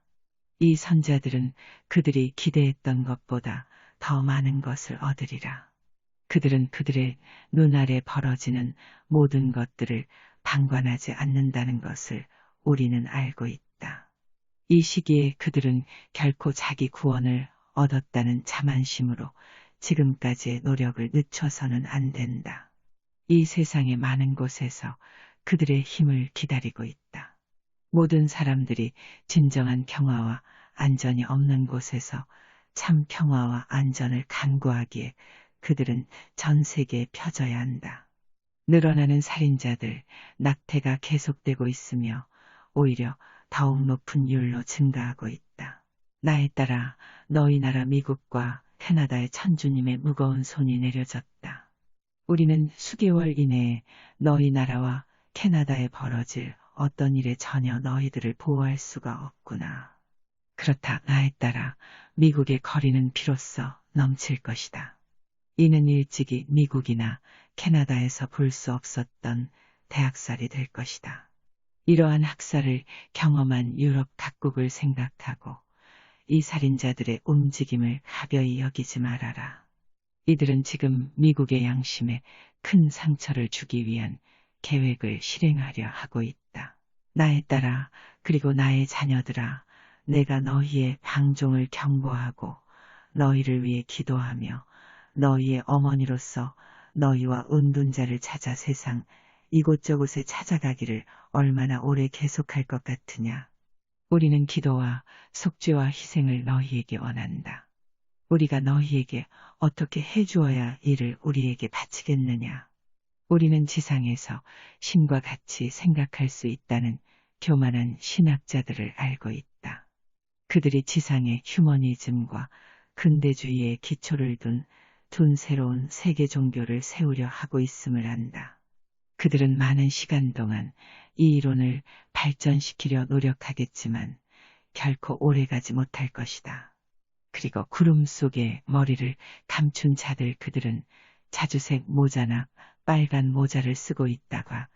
이 선자들은 그들이 기대했던 것보다 더 많은 것을 얻으리라. 그들은 그들의 눈아래 벌어지는 모든 것들을 방관하지 않는다는 것을 우리는 알고 있다. 이 시기에 그들은 결코 자기 구원을 얻었다는 자만심으로 지금까지의 노력을 늦춰서는 안 된다. 이 세상의 많은 곳에서 그들의 힘을 기다리고 있다. 모든 사람들이 진정한 평화와 안전이 없는 곳에서 참 평화와 안전을 간구하기에 그들은 전 세계에 펴져야 한다. 늘어나는 살인자들, 낙태가 계속되고 있으며 오히려 더욱 높은 율로 증가하고 있다. 나에 따라 너희 나라 미국과 캐나다의 천주님의 무거운 손이 내려졌다. 우리는 수개월 이내에 너희 나라와 캐나다에 벌어질 어떤 일에 전혀 너희들을 보호할 수가 없구나. 그렇다. 나에 따라 미국의 거리는 비로소 넘칠 것이다. 이는 일찍이 미국이나 캐나다에서 볼 수 없었던 대학살이 될 것이다. 이러한 학살을 경험한 유럽 각국을 생각하고 이 살인자들의 움직임을 가벼이 여기지 말아라. 이들은 지금 미국의 양심에 큰 상처를 주기 위한 계획을 실행하려 하고 있다. 나에 따라, 그리고 나의 자녀들아, 내가 너희의 방종을 경고하고 너희를 위해 기도하며 너희의 어머니로서 너희와 은둔자를 찾아 세상 이곳저곳에 찾아가기를 얼마나 오래 계속할 것 같으냐. 우리는 기도와 속죄와 희생을 너희에게 원한다. 우리가 너희에게 어떻게 해주어야 이를 우리에게 바치겠느냐. 우리는 지상에서 신과 같이 생각할 수 있다는 교만한 신학자들을 알고 있다. 그들이 지상의 휴머니즘과 근대주의의 기초를 둔 새로운 세계 종교를 세우려 하고 있음을 안다. 그들은 많은 시간 동안 이 이론을 발전시키려 노력하겠지만 결코 오래가지 못할 것이다. 그리고 구름 속에 머리를 감춘 자들 그들은 자주색 모자나 빨간 모자를 쓰고 있다가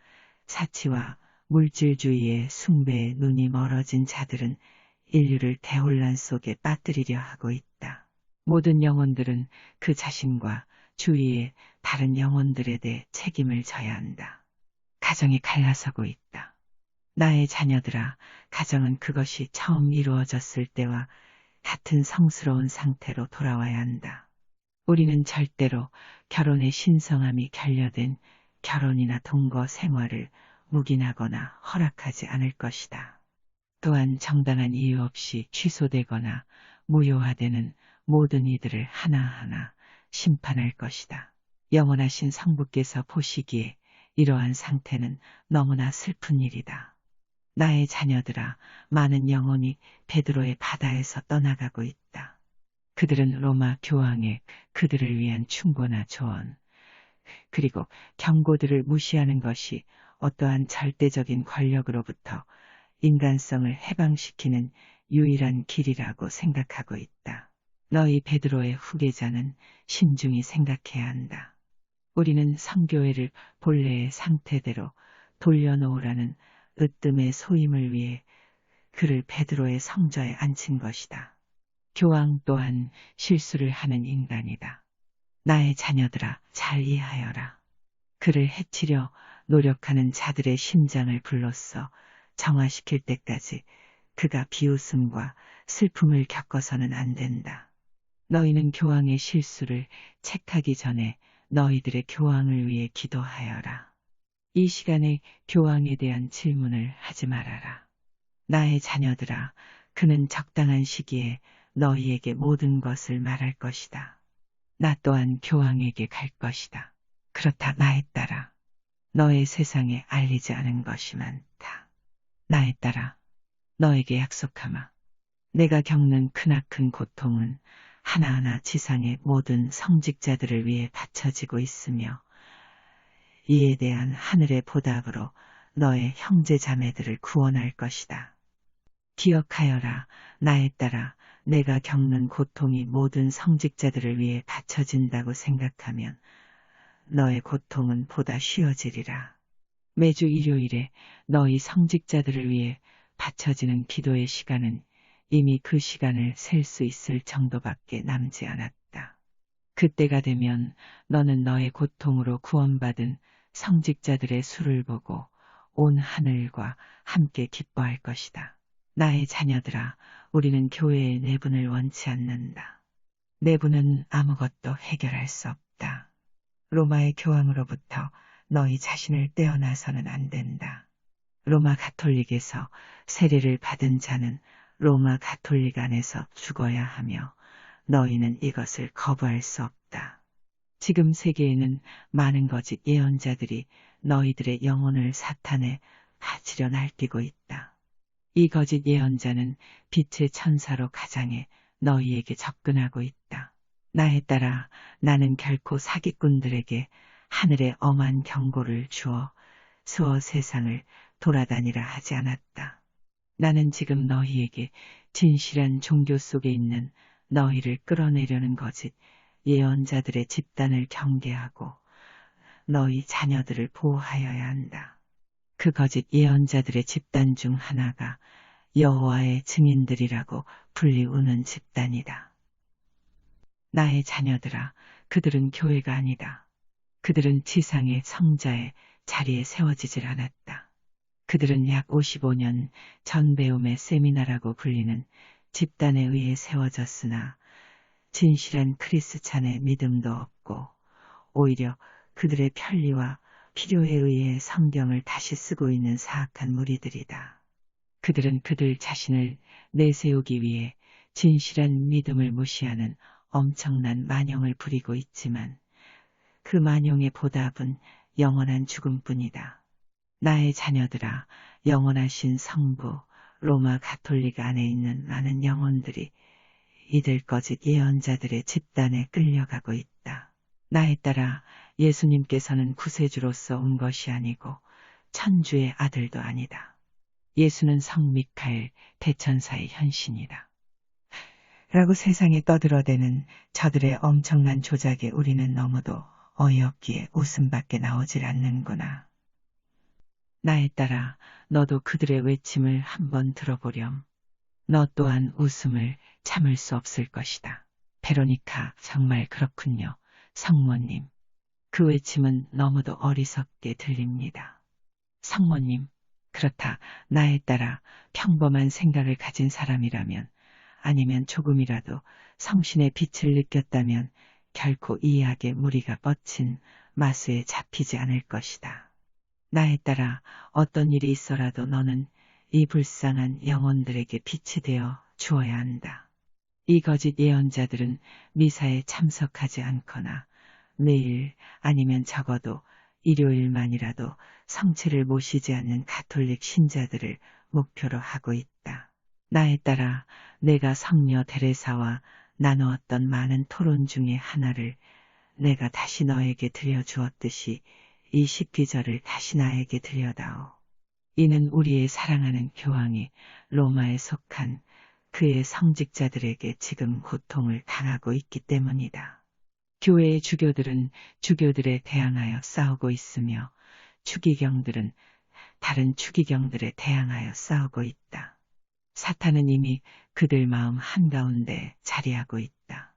사치와 물질주의의 숭배에 눈이 멀어진 자들은 인류를 대혼란 속에 빠뜨리려 하고 있다. 모든 영혼들은 그 자신과 주위의 다른 영혼들에 대해 책임을 져야 한다. 가정이 갈라서고 있다. 나의 자녀들아, 가정은 그것이 처음 이루어졌을 때와 같은 성스러운 상태로 돌아와야 한다. 우리는 절대로 결혼의 신성함이 결여된 결혼이나 동거 생활을 묵인하거나 허락하지 않을 것이다. 또한 정당한 이유 없이 취소되거나 무효화되는 모든 이들을 하나하나 심판할 것이다. 영원하신 성부께서 보시기에 이러한 상태는 너무나 슬픈 일이다. 나의 자녀들아, 많은 영혼이 베드로의 바다에서 떠나가고 있다. 그들은 로마 교황의 그들을 위한 충고나 조언, 그리고 경고들을 무시하는 것이 어떠한 절대적인 권력으로부터 인간성을 해방시키는 유일한 길이라고 생각하고 있다. 너희 베드로의 후계자는 신중히 생각해야 한다. 우리는 성교회를 본래의 상태대로 돌려놓으라는 으뜸의 소임을 위해 그를 베드로의 성저에 앉힌 것이다. 교황 또한 실수를 하는 인간이다. 나의 자녀들아, 잘 이해하여라. 그를 해치려 노력하는 자들의 심장을 불로써 정화시킬 때까지 그가 비웃음과 슬픔을 겪어서는 안 된다. 너희는 교황의 실수를 책하기 전에 너희들의 교황을 위해 기도하여라. 이 시간에 교황에 대한 질문을 하지 말아라. 나의 자녀들아, 그는 적당한 시기에 너희에게 모든 것을 말할 것이다. 나 또한 교황에게 갈 것이다. 그렇다 나에 따라 너의 세상에 알리지 않은 것이 많다. 나에 따라 너에게 약속하마. 내가 겪는 크나큰 고통은 하나하나 지상의 모든 성직자들을 위해 바쳐지고 있으며 이에 대한 하늘의 보답으로 너의 형제 자매들을 구원할 것이다. 기억하여라. 나에 따라 내가 겪는 고통이 모든 성직자들을 위해 바쳐진다고 생각하면 너의 고통은 보다 쉬워지리라. 매주 일요일에 너희 성직자들을 위해 바쳐지는 기도의 시간은 이미 그 시간을 셀 수 있을 정도밖에 남지 않았다. 그때가 되면 너는 너의 고통으로 구원받은 성직자들의 수를 보고 온 하늘과 함께 기뻐할 것이다. 나의 자녀들아, 우리는 교회의 내분을 원치 않는다. 내분은 아무것도 해결할 수 없다. 로마의 교황으로부터 너희 자신을 떼어놔서는 안 된다. 로마 가톨릭에서 세례를 받은 자는 로마 가톨릭 안에서 죽어야 하며 너희는 이것을 거부할 수 없다. 지금 세계에는 많은 거짓 예언자들이 너희들의 영혼을 사탄에 바치려 날뛰고 있다. 이 거짓 예언자는 빛의 천사로 가장해 너희에게 접근하고 있다. 나에 따라 나는 결코 사기꾼들에게 하늘의 엄한 경고를 주어 수어 세상을 돌아다니라 하지 않았다. 나는 지금 너희에게 진실한 종교 속에 있는 너희를 끌어내려는 거짓 예언자들의 집단을 경계하고 너희 자녀들을 보호하여야 한다. 그 거짓 예언자들의 집단 중 하나가 여호와의 증인들이라고 불리우는 집단이다. 나의 자녀들아, 그들은 교회가 아니다. 그들은 지상의 성자의 자리에 세워지질 않았다. 그들은 약 55년 전 배움의 세미나라고 불리는 집단에 의해 세워졌으나 진실한 크리스찬의 믿음도 없고 오히려 그들의 편리와 필요에 의해 성경을 다시 쓰고 있는 사악한 무리들이다. 그들은 그들 자신을 내세우기 위해 진실한 믿음을 무시하는 엄청난 만용을 부리고 있지만 그 만용의 보답은 영원한 죽음뿐이다. 나의 자녀들아, 영원하신 성부 로마 가톨릭 안에 있는 많은 영혼들이 이들 거짓 예언자들의 집단에 끌려가고 있다. 나에 따라 예수님께서는 구세주로서 온 것이 아니고 천주의 아들도 아니다. 예수는 성 미카엘 대천사의 현신이다. 라고 세상에 떠들어대는 저들의 엄청난 조작에 우리는 너무도 어이없기에 웃음밖에 나오질 않는구나. 나에 따라 너도 그들의 외침을 한번 들어보렴. 너 또한 웃음을 참을 수 없을 것이다. 베로니카, 정말 그렇군요. 성모님. 그 외침은 너무도 어리석게 들립니다. 성모님, 그렇다. 나에 따라 평범한 생각을 가진 사람이라면 아니면 조금이라도 성신의 빛을 느꼈다면 결코 이 약의 무리가 뻗친 마수에 잡히지 않을 것이다. 나에 따라 어떤 일이 있어라도 너는 이 불쌍한 영혼들에게 빛이 되어 주어야 한다. 이 거짓 예언자들은 미사에 참석하지 않거나 매일 아니면 적어도 일요일만이라도 성체를 모시지 않는 가톨릭 신자들을 목표로 하고 있다. 나에 따라 내가 성녀 데레사와 나누었던 많은 토론 중에 하나를 내가 다시 너에게 들려주었듯이 이 십기절을 다시 나에게 들려다오. 이는 우리의 사랑하는 교황이 로마에 속한 그의 성직자들에게 지금 고통을 당하고 있기 때문이다. 교회의 주교들은 주교들에 대항하여 싸우고 있으며 추기경들은 다른 추기경들에 대항하여 싸우고 있다. 사탄은 이미 그들 마음 한가운데 자리하고 있다.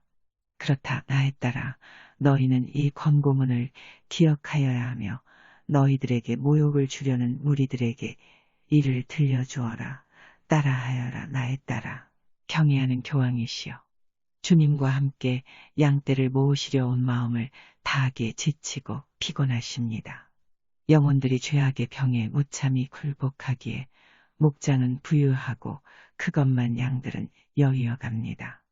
그렇다. 나에 따라 너희는 이 권고문을 기억하여야 하며 너희들에게 모욕을 주려는 무리들에게 이를 들려주어라. 따라하여라. 나에 따라 경외하는 교황이시여. 주님과 함께 양떼를 모으시려 온 마음을 다하기에 지치고 피곤하십니다. 영혼들이 죄악의 병에 무참히 굴복하기에 목장은 부유하고 그것만 양들은 여위어 갑니다.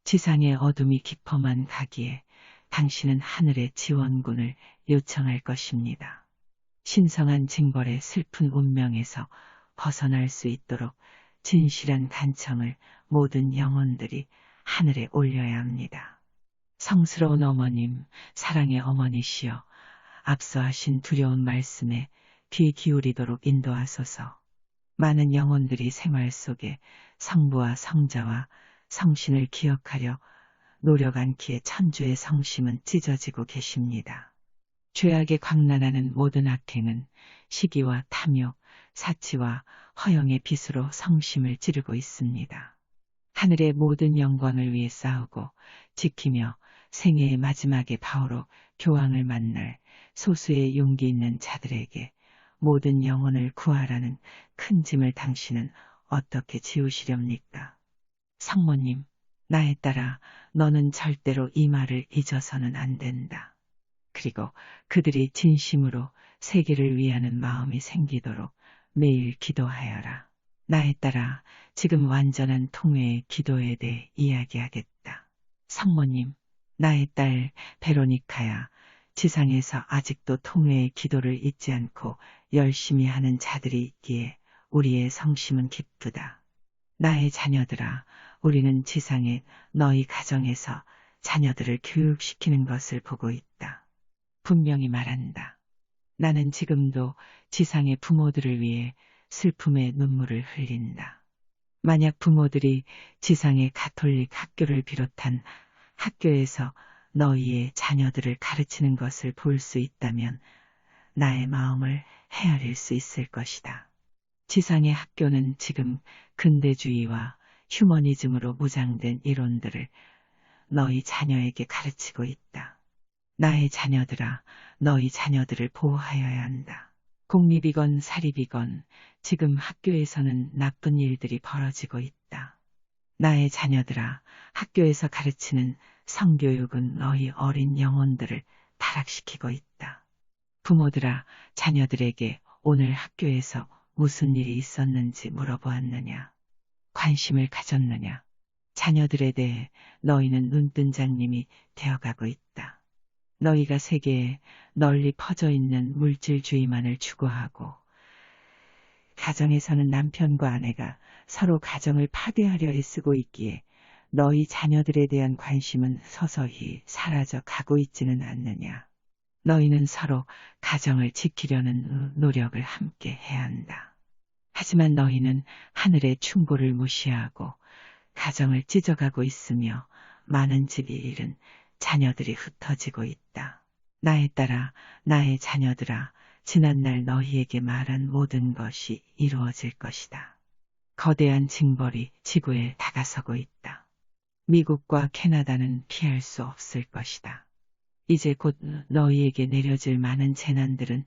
지상의 어둠이 깊어만 가기에 당신은 하늘의 지원군을 요청할 것입니다. 신성한 징벌의 슬픈 운명에서 벗어날 수 있도록 진실한 간청을 모든 영혼들이 하늘에 올려야 합니다. 성스러운 어머님, 사랑의 어머니시여, 앞서 하신 두려운 말씀에 귀 기울이도록 인도하소서. 많은 영혼들이 생활 속에 성부와 성자와 성신을 기억하려 노력 않기에 천주의 성심은 찢어지고 계십니다. 죄악에 광란하는 모든 악행은 시기와 탐욕, 사치와 허영의 빛으로 성심을 찌르고 있습니다. 하늘의 모든 영광을 위해 싸우고 지키며 생애의 마지막에 바오로 교황을 만날 소수의 용기 있는 자들에게 모든 영혼을 구하라는 큰 짐을 당신은 어떻게 지우시렵니까? 성모님, 나에 따라 너는 절대로 이 말을 잊어서는 안 된다. 그리고 그들이 진심으로 세계를 위하는 마음이 생기도록 매일 기도하여라. 나에 따라 지금 완전한 통회의 기도에 대해 이야기하겠다. 성모님, 나의 딸 베로니카야, 지상에서 아직도 통회의 기도를 잊지 않고 열심히 하는 자들이 있기에 우리의 성심은 기쁘다. 나의 자녀들아, 우리는 지상에 너희 가정에서 자녀들을 교육시키는 것을 보고 있다. 분명히 말한다. 나는 지금도 지상의 부모들을 위해 슬픔의 눈물을 흘린다. 만약 부모들이 지상의 가톨릭 학교를 비롯한 학교에서 너희의 자녀들을 가르치는 것을 볼 수 있다면 나의 마음을 헤아릴 수 있을 것이다. 지상의 학교는 지금 근대주의와 휴머니즘으로 무장된 이론들을 너희 자녀에게 가르치고 있다. 나의 자녀들아, 너희 자녀들을 보호하여야 한다. 공립이건 사립이건 지금 학교에서는 나쁜 일들이 벌어지고 있다. 나의 자녀들아, 학교에서 가르치는 성교육은 너희 어린 영혼들을 타락시키고 있다. 부모들아, 자녀들에게 오늘 학교에서 무슨 일이 있었는지 물어보았느냐? 관심을 가졌느냐? 자녀들에 대해 너희는 눈뜬장님이 되어가고 있다. 너희가 세계에 널리 퍼져 있는 물질주의만을 추구하고 가정에서는 남편과 아내가 서로 가정을 파괴하려 애쓰고 있기에 너희 자녀들에 대한 관심은 서서히 사라져 가고 있지는 않느냐. 너희는 서로 가정을 지키려는 노력을 함께 해야 한다. 하지만 너희는 하늘의 충고를 무시하고 가정을 찢어가고 있으며 많은 집이 잃은 자녀들이 흩어지고 있다. 나에 따라 나의 자녀들아, 지난날 너희에게 말한 모든 것이 이루어질 것이다. 거대한 징벌이 지구에 다가서고 있다. 미국과 캐나다는 피할 수 없을 것이다. 이제 곧 너희에게 내려질 많은 재난들은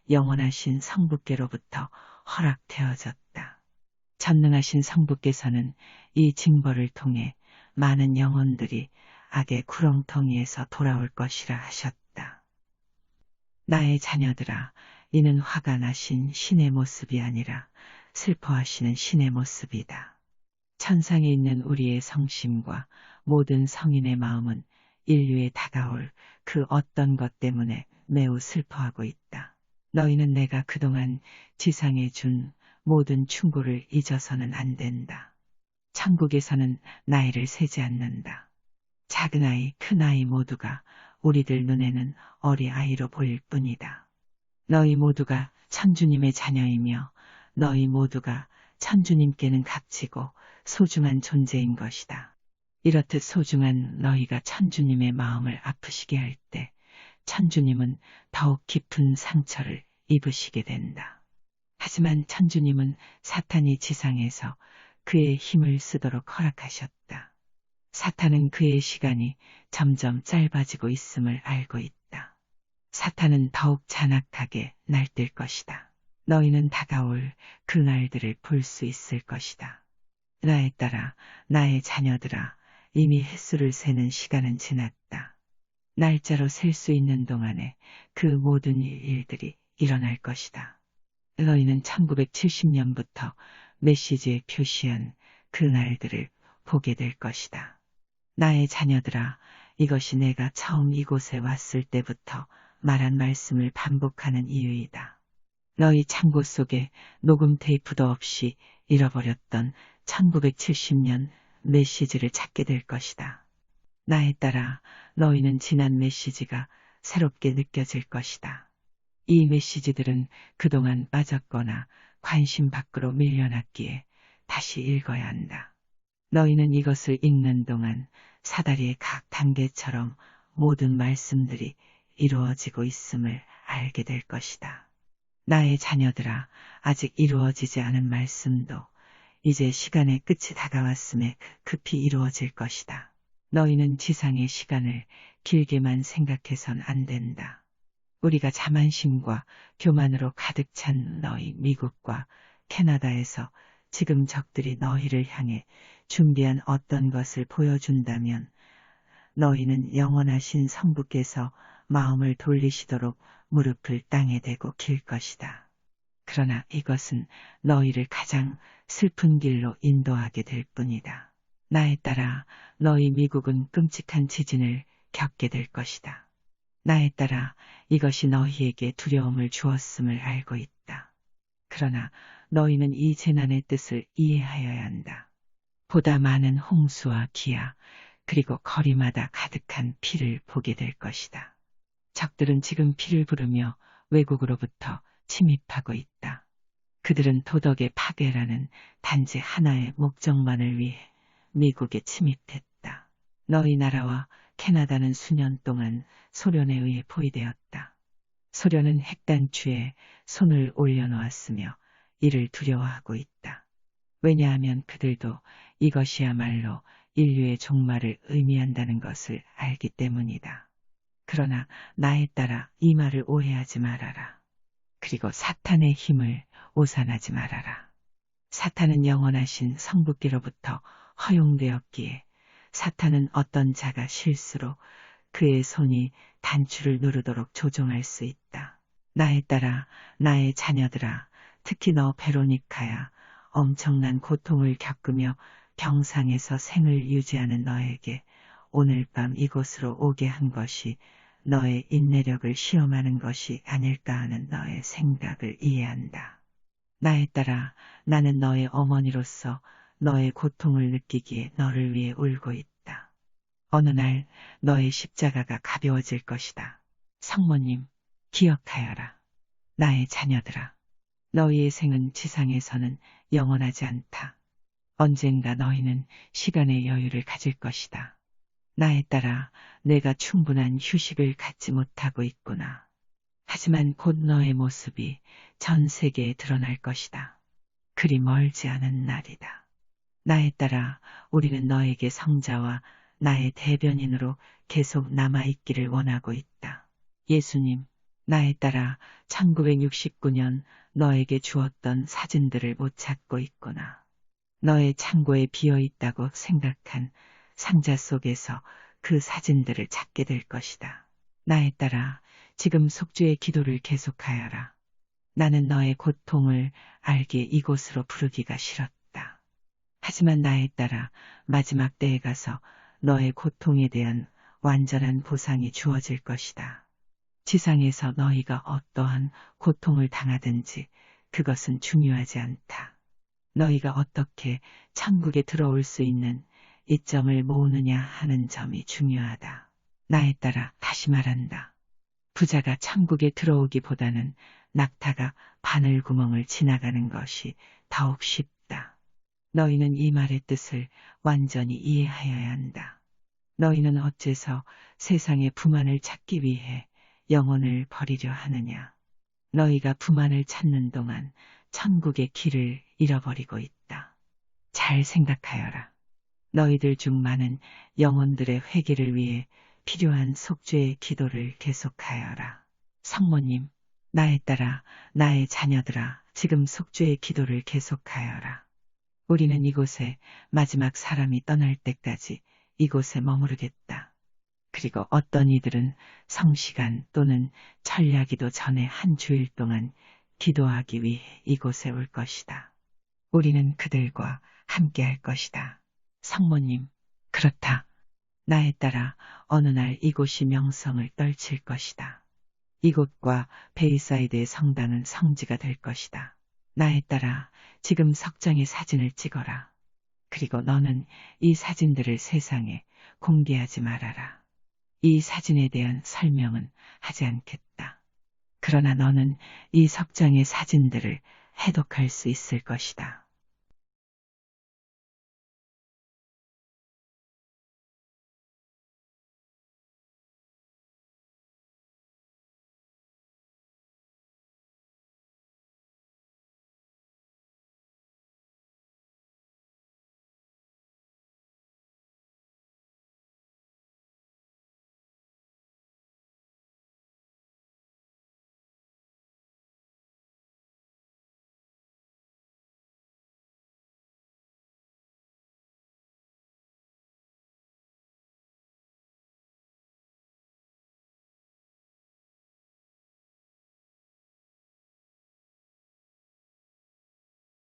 영원하신 성부께로부터 허락되어졌다. 전능하신 성부께서는 이 징벌을 통해 많은 영혼들이 악의 구렁텅이에서 돌아올 것이라 하셨다. 나의 자녀들아, 이는 화가 나신 신의 모습이 아니라 슬퍼하시는 신의 모습이다. 천상에 있는 우리의 성심과 모든 성인의 마음은 인류에 다가올 그 어떤 것 때문에 매우 슬퍼하고 있다. 너희는 내가 그동안 지상에 준 모든 충고를 잊어서는 안 된다. 천국에서는 나이를 세지 않는다. 작은 아이, 큰 아이 모두가 우리들 눈에는 어리아이로 보일 뿐이다. 너희 모두가 천주님의 자녀이며 너희 모두가 천주님께는 값지고 소중한 존재인 것이다. 이렇듯 소중한 너희가 천주님의 마음을 아프시게 할 때 천주님은 더욱 깊은 상처를 입으시게 된다. 하지만 천주님은 사탄이 지상에서 그의 힘을 쓰도록 허락하셨다. 사탄은 그의 시간이 점점 짧아지고 있음을 알고 있다. 사탄은 더욱 잔악하게 날뛸 것이다. 너희는 다가올 그 날들을 볼 수 있을 것이다. 나에 따라 나의 자녀들아, 이미 횟수를 세는 시간은 지났다. 날짜로 셀 수 있는 동안에 그 모든 일들이 일어날 것이다. 너희는 1970년부터 메시지에 표시한 그 날들을 보게 될 것이다. 나의 자녀들아, 이것이 내가 처음 이곳에 왔을 때부터 말한 말씀을 반복하는 이유이다. 너희 창고 속에 녹음 테이프도 없이 잃어버렸던 1970년 메시지를 찾게 될 것이다. 나에 따라 너희는 지난 메시지가 새롭게 느껴질 것이다. 이 메시지들은 그동안 빠졌거나 관심 밖으로 밀려났기에 다시 읽어야 한다. 너희는 이것을 읽는 동안 사다리의 각 단계처럼 모든 말씀들이 이루어지고 있음을 알게 될 것이다. 나의 자녀들아, 아직 이루어지지 않은 말씀도 이제 시간의 끝이 다가왔음에 급히 이루어질 것이다. 너희는 지상의 시간을 길게만 생각해선 안 된다. 우리가 자만심과 교만으로 가득 찬 너희 미국과 캐나다에서 지금 적들이 너희를 향해 준비한 어떤 것을 보여준다면 너희는 영원하신 성부께서 마음을 돌리시도록 무릎을 땅에 대고 길 것이다. 그러나 이것은 너희를 가장 슬픈 길로 인도하게 될 뿐이다. 나에 따라 너희 미국은 끔찍한 지진을 겪게 될 것이다. 나에 따라 이것이 너희에게 두려움을 주었음을 알고 있다. 그러나 너희는 이 재난의 뜻을 이해하여야 한다. 보다 많은 홍수와 기아, 그리고 거리마다 가득한 피를 보게 될 것이다. 적들은 지금 피를 부르며 외국으로부터 침입하고 있다. 그들은 도덕의 파괴라는 단지 하나의 목적만을 위해 미국에 침입했다. 너희 나라와 캐나다는 수년 동안 소련에 의해 포위되었다. 소련은 핵단추에 손을 올려놓았으며 이를 두려워하고 있다. 왜냐하면 그들도 이것이야말로 인류의 종말을 의미한다는 것을 알기 때문이다. 그러나 나에 따라 이 말을 오해하지 말아라. 그리고 사탄의 힘을 오산하지 말아라. 사탄은 영원하신 성부께로부터 허용되었기에 사탄은 어떤 자가 실수로 그의 손이 단추를 누르도록 조종할 수 있다. 나에 따라 나의 자녀들아, 특히 너 베로니카야, 엄청난 고통을 겪으며 병상에서 생을 유지하는 너에게 오늘 밤 이곳으로 오게 한 것이 너의 인내력을 시험하는 것이 아닐까 하는 너의 생각을 이해한다. 나에 따라 나는 너의 어머니로서 너의 고통을 느끼기에 너를 위해 울고 있다. 어느 날 너의 십자가가 가벼워질 것이다. 성모님, 기억하여라. 나의 자녀들아. 너희의 생은 지상에서는 영원하지 않다. 언젠가 너희는 시간의 여유를 가질 것이다. 나에 따라 내가 충분한 휴식을 갖지 못하고 있구나. 하지만 곧 너의 모습이 전 세계에 드러날 것이다. 그리 멀지 않은 날이다. 나에 따라 우리는 너에게 성자와 나의 대변인으로 계속 남아있기를 원하고 있다. 예수님, 나에 따라 1969년 너에게 주었던 사진들을 못 찾고 있구나. 너의 창고에 비어있다고 생각한 상자 속에서 그 사진들을 찾게 될 것이다. 나에 따라 지금 속주의 기도를 계속하여라. 나는 너의 고통을 알기에 이곳으로 부르기가 싫었다. 하지만 나에 따라 마지막 때에 가서 너의 고통에 대한 완전한 보상이 주어질 것이다. 지상에서 너희가 어떠한 고통을 당하든지 그것은 중요하지 않다. 너희가 어떻게 천국에 들어올 수 있는 이점을 모으느냐 하는 점이 중요하다. 나에 따라 다시 말한다. 부자가 천국에 들어오기보다는 낙타가 바늘구멍을 지나가는 것이 더욱 쉽다. 너희는 이 말의 뜻을 완전히 이해하여야 한다. 너희는 어째서 세상의 부만을 찾기 위해 영혼을 버리려 하느냐. 너희가 부만을 찾는 동안 천국의 길을 잃어버리고 있다. 잘 생각하여라. 너희들 중 많은 영혼들의 회개를 위해 필요한 속죄의 기도를 계속하여라. 성모님, 나에 따라 나의 자녀들아, 지금 속죄의 기도를 계속하여라. 우리는 이곳에 마지막 사람이 떠날 때까지 이곳에 머무르겠다. 그리고 어떤 이들은 성시간 또는 철야기도 전에 한 주일 동안 기도하기 위해 이곳에 올 것이다. 우리는 그들과 함께 할 것이다. 성모님, 그렇다. 나에 따라 어느 날 이곳이 명성을 떨칠 것이다. 이곳과 베이사이드의 성당은 성지가 될 것이다. 나에 따라 지금 석장의 사진을 찍어라. 그리고 너는 이 사진들을 세상에 공개하지 말아라. 이 사진에 대한 설명은 하지 않겠다. 그러나 너는 이 석장의 사진들을 해독할 수 있을 것이다.